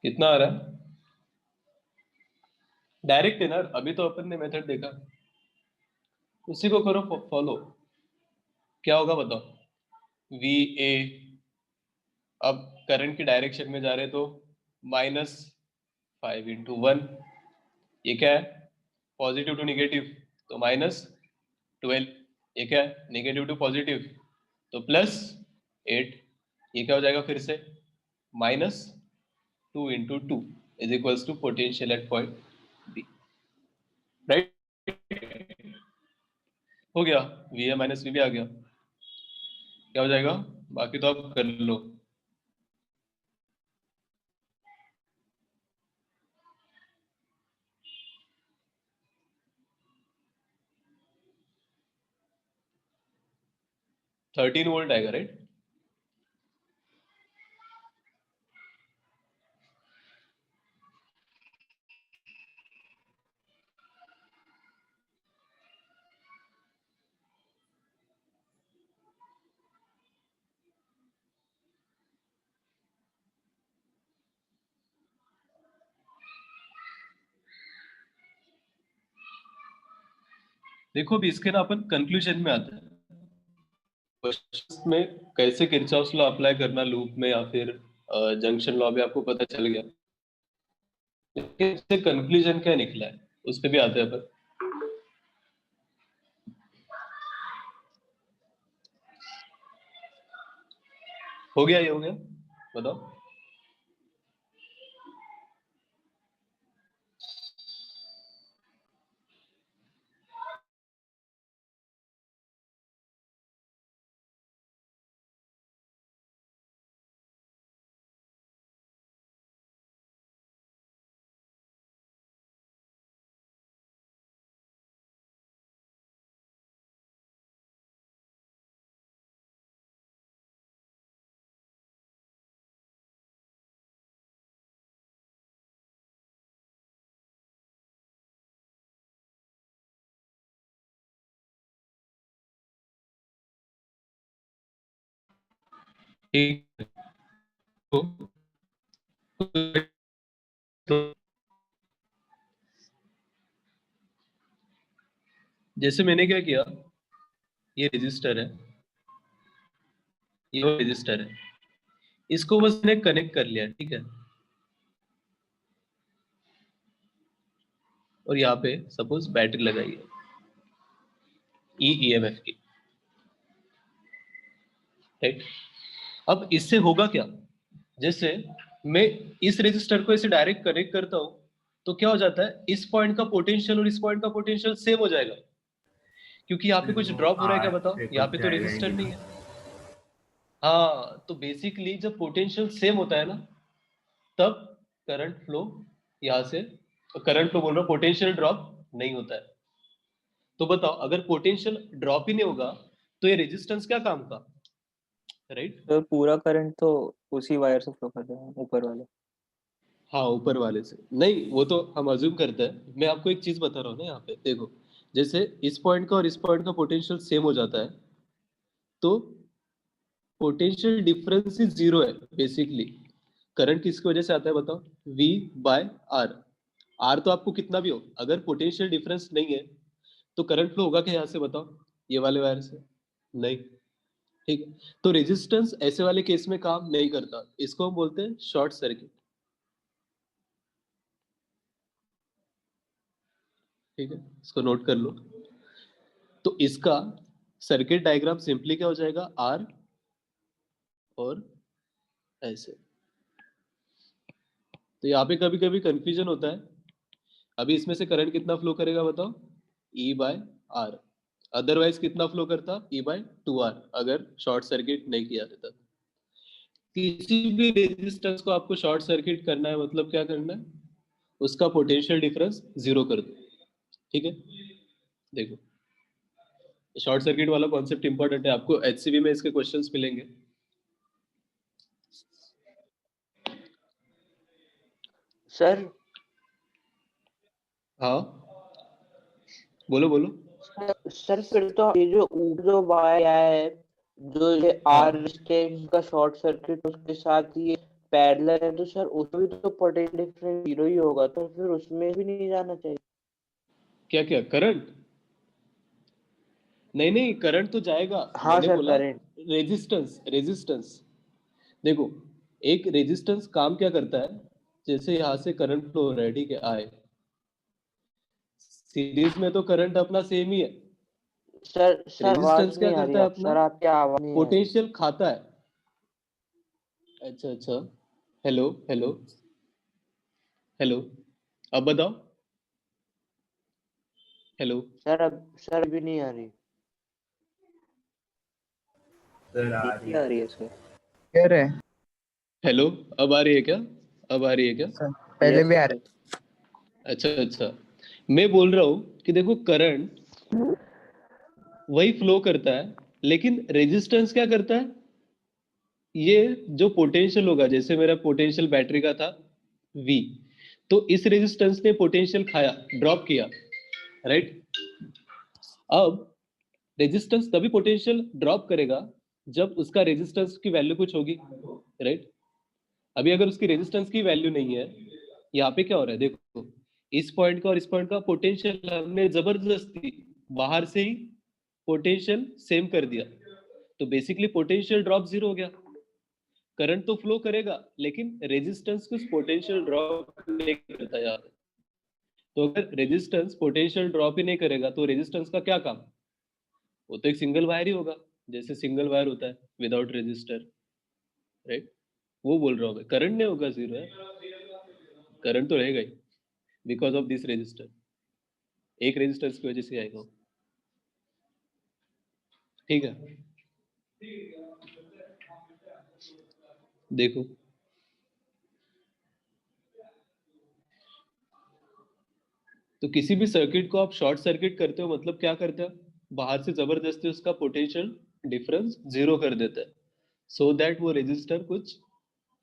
कितना आ रहा है? डायरेक्ट है ना, अभी तो अपन ने मेथड देखा, उसी को करो फॉलो। क्या होगा बताओ? वी ए, अब करंट की डायरेक्शन में जा रहे तो -5 × 1, ये क्या है? पॉजिटिव टू निगेटिव, तो -12। ये क्या है? नेगेटिव टू पॉजिटिव, तो +8। ये क्या हो जाएगा फिर से? -2 × 2 is equals to potential at point B, right? हो गया, वी ए माइनस वी भी आ गया। क्या हो जाएगा? बाकी तो आप कर लो। थर्टीन वोल्ट आएगा, राइट? देखो अभी इसके ना अपन कंक्लूजन में आते हैं। क्वेश्चंस में कैसे किरचॉफ्स लॉ अप्लाई करना लूप में या फिर जंक्शन लॉ भी आपको पता चल गया, लेकिन इससे कंक्लूजन क्या निकला है उस पे भी आते हैं अपन। हो गया? ये हो गया? बताओ। ठीक है। तो जैसे मैंने क्या किया, ये रजिस्टर है, ये रजिस्टर है, इसको बस मैंने कनेक्ट कर लिया, ठीक है। और यहाँ पे सपोज बैटरी लगाई है ईएमएफ की, राइट? अब इससे होगा क्या? जैसे मैं इस रेजिस्टर को ऐसे डायरेक्ट कनेक्ट करता हूं तो क्या हो जाता है, इस पॉइंट का पोटेंशियल और इस पॉइंट का पोटेंशियल सेम हो जाएगा, क्योंकि यहाँ पे कुछ ड्रॉप हो रहा है। क्या बताओ? यहाँ पे तो रेजिस्टर नहीं है। हाँ, तो बेसिकली जब पोटेंशियल सेम होता है ना, तब करंट फ्लो यहाँ से, करंट फ्लो बोल रहा हूँ, पोटेंशियल ड्रॉप नहीं होता है। तो बताओ, अगर पोटेंशियल ड्रॉप ही नहीं होगा तो ये रेजिस्टेंस क्या काम का, राइट? तो पूरा करंट तो उसी वायर से फ्लो कर रहा है, ऊपर वाले। हाँ, ऊपर वाले से नहीं, वो तो हम अज्यूम करते हैं। मैं आपको एक चीज बता रहा हूँ ना, यहाँ पे देखो, जैसे इस पॉइंट का और इस पॉइंट का पोटेंशियल सेम हो जाता है तो पोटेंशियल डिफरेंस इज जीरो है बेसिकली। करंट किसकी वजह से आता है बताओ? V bye are. आर तो आपको कितना भी हो, अगर पोटेंशियल डिफरेंस नहीं है तो करंट फ्लो होगा क्या यहाँ से बताओ? ये वाले वायर से नहीं। ठीक है, तो रेजिस्टेंस ऐसे वाले केस में काम नहीं करता, इसको हम बोलते हैं शॉर्ट सर्किट। ठीक है, इसको नोट कर लो। तो इसका सर्किट डायग्राम सिंपली क्या हो जाएगा, आर और ऐसे। तो यहाँ पे कभी कभी कंफ्यूजन होता है। अभी इसमें से करंट कितना फ्लो करेगा बताओ, ई बाय आर। अदरवाइज कितना फ्लो करता, ई बाय 2R, अगर शॉर्ट सर्किट नहीं किया रहता। किसी भी रेजिस्टेंस को आपको शॉर्ट सर्किट करना है, मतलब क्या करना है, उसका पोटेंशियल डिफरेंस 0 कर दो। ठीक है, देखो शॉर्ट सर्किट वाला कॉन्सेप्ट इंपॉर्टेंट है, आपको एचसीबी में इसके क्वेश्चंस मिलेंगे। सर हाँ बोलो बोलो। सर फिर तो ये जो ऊपर जो वायर है, जो ये हाँ आर रेजिस्टेंस का शॉर्ट सर्किट उसके साथ ये पैरेलल है, तो सर उसमें तो पोटेंशियल डिफरेंस 0 ही होगा, तो फिर उसमें भी नहीं जाना चाहिए। क्या क्या करंट, नहीं नहीं करंट तो जाएगा, हाँ मैंने सर बोला करेंट। रेजिस्टेंस। रेजिस्टेंस देखो, एक रेजिस्टेंस काम क्या करता है, जैसे यहाँ से करंट फ्लो हो रहा है, ठीक है, आए सीरीज में तो करंट अपना सेम ही है। सर रेजिस्टेंस आवाज क्या नहीं आ रही करता है आप, अपना, सर आपकी आवाज नहीं आ रही। पोटेंशियल खाता है। अच्छा अच्छा, हेलो हेलो हेलो, अब बताओ, हेलो सर भी नहीं आ रही। ठीक आ रही है सर। कह रहे हैं हेलो, अब आ रही है क्या, अब आ रही है क्या? सर, पहले यस भी आ सर। रहे। अच्छा अच्छा, मैं बोल रहा हूँ कि देखो करंट वही फ्लो करता है, लेकिन रेजिस्टेंस क्या करता है, ये जो पोटेंशियल होगा, जैसे मेरा पोटेंशियल बैटरी का था V, तो इस रेजिस्टेंस ने पोटेंशियल खाया, ड्रॉप किया, राइट। अब रेजिस्टेंस तभी पोटेंशियल ड्रॉप करेगा जब उसका रेजिस्टेंस की वैल्यू कुछ होगी, राइट। अभी अगर उसकी रेजिस्टेंस की वैल्यू नहीं है, यहाँ पे क्या हो रहा है देखो, इस पॉइंट का और इस पॉइंट का पोटेंशियल हमने जबरदस्ती बाहर से ही पोटेंशियल सेम कर दिया, तो बेसिकली पोटेंशियल ड्रॉप 0 हो गया। करंट तो फ्लो करेगा, लेकिन रेजिस्टेंस कुछ पोटेंशियल ड्रॉप नहीं करता यार। तो अगर रेजिस्टेंस पोटेंशियल ड्रॉप ही नहीं करेगा, तो रेजिस्टेंस का क्या काम, वो तो एक सिंगल वायर ही होगा, जैसे सिंगल वायर होता है विदाउट रेजिस्टर, राइट। वो बोल रहा हूँ मैं, करंट नहीं होगा 0 है, करंट तो रहेगा ही, बिकॉज ऑफ दिस रेजिस्टर, एक रेजिस्टेंस की वजह से आएगा वो। ठीक है, देखो तो किसी भी सर्किट को आप शॉर्ट सर्किट करते हो, मतलब क्या करते हो, बाहर से जबरदस्ती उसका पोटेंशियल डिफरेंस 0 कर देता है, सो दैट वो रेजिस्टर कुछ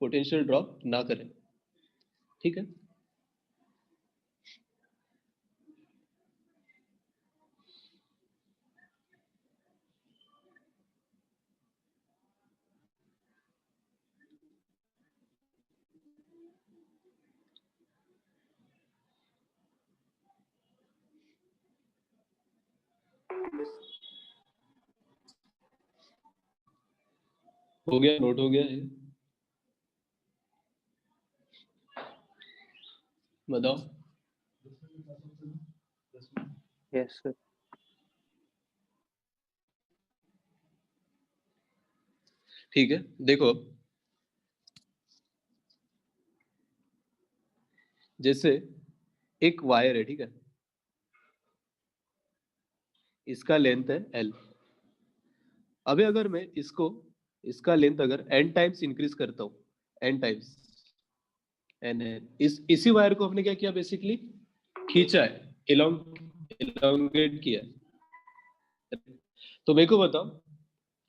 पोटेंशियल ड्रॉप ना करे। ठीक है, हो गया, नोट हो गया ये, बताओ। Yes sir. ठीक है, देखो अब जैसे एक वायर है, ठीक है, इसका लेंथ है L। अभी अगर मैं इसको, इसका लेंथ अगर n टाइम्स इंक्रीज करता हूँ, n टाइम्स, n इसी वायर को हमने क्या किया, बेसिकली खींचा है, इलोंगेट किया है। तो मेरे को बताओ,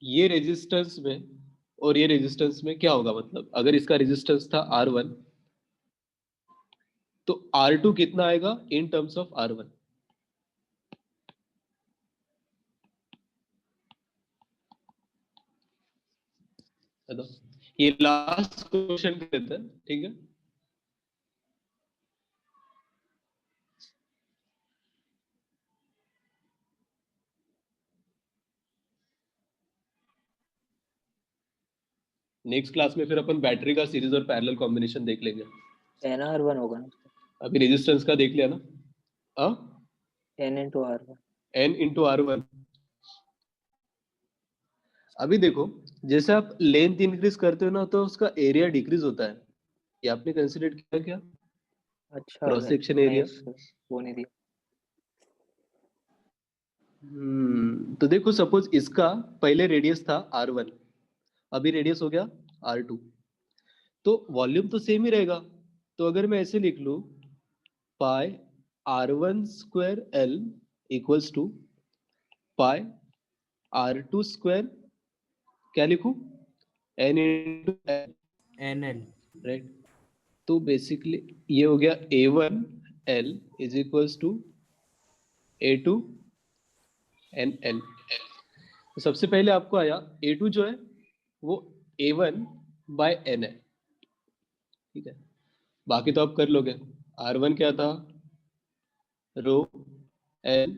ये रेजिस्टेंस में और ये रेजिस्टेंस में क्या होगा, मतलब अगर इसका रेजिस्टेंस था R1, तो R2 कितना आएगा इन टर्म्स ऑफ R1? बताओ, ये लास्ट क्वेश्चन कहता है, ठीक है। नेक्स्ट क्लास में फिर अपन बैटरी का सीरीज और पैरेलल कॉम्बिनेशन देख लेंगे। NR1 होगा ना, अभी रेजिस्टेंस का देख लिया ना, N into R1। N into R1। अभी देखो जैसे आप लेंथ इंक्रीज करते हो ना तो उसका एरिया डिक्रीज होता है, ये आपने कंसीडर किया क्या? अच्छा, क्रॉस सेक्शन नहीं एरिया। sir, वो नहीं दिया। तो देखो सपोज इसका पहले रेडियस था R1, अभी रेडियस हो गया R2, तो वॉल्यूम तो सेम ही रहेगा। तो अगर मैं ऐसे लिख लूं pi R1 square L equals to pi R2 square, क्या लिखूं, N into L, NL। Right. तो बेसिकली ये हो गया A1 L is equals to A2 NL। तो सबसे पहले आपको आया A2 जो है वो A1 बाय N है, ठीक है। बाकी तो आप कर लोगे। R1 क्या था, रो L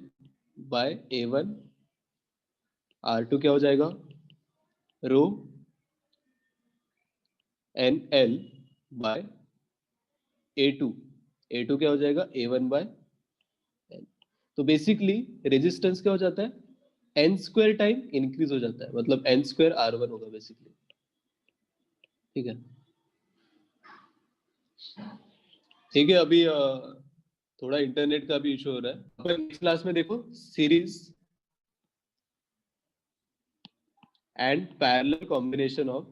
बाय A1। R2 क्या हो जाएगा, रो NL बाय A2। A2 क्या हो जाएगा, A1 बाय N। तो बेसिकली रेजिस्टेंस क्या हो जाता है, N स्क्वायर टाइम इंक्रीज हो जाता है, मतलब N स्क्वायर R1 होगा बेसिकली, ठीक है। ठीक है, अभी थोड़ा इंटरनेट का भी इशू हो रहा है। अपन नेक्स्ट क्लास में देखो series and parallel combination of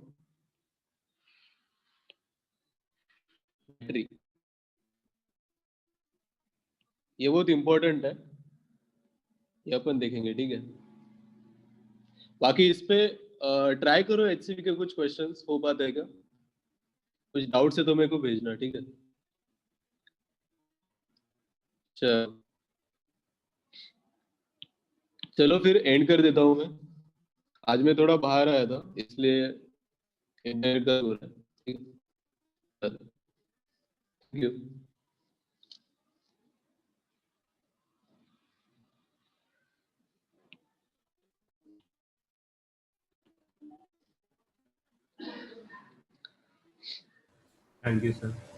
battery, ये बहुत इंपॉर्टेंट है, ये अपन देखेंगे, ठीक है। बाकी इस पे ट्राई करो, HCV के कुछ क्वेश्चंस हो पाते हैं क्या, कुछ डाउट है तो मेरे को भेजना, ठीक है। चलो फिर एंड कर देता हूँ मैं। आज मैं थोड़ा बाहर आया था इसलिए इंटरनेट का हो रहा है, ठीक है। Thank you. Thank you sir.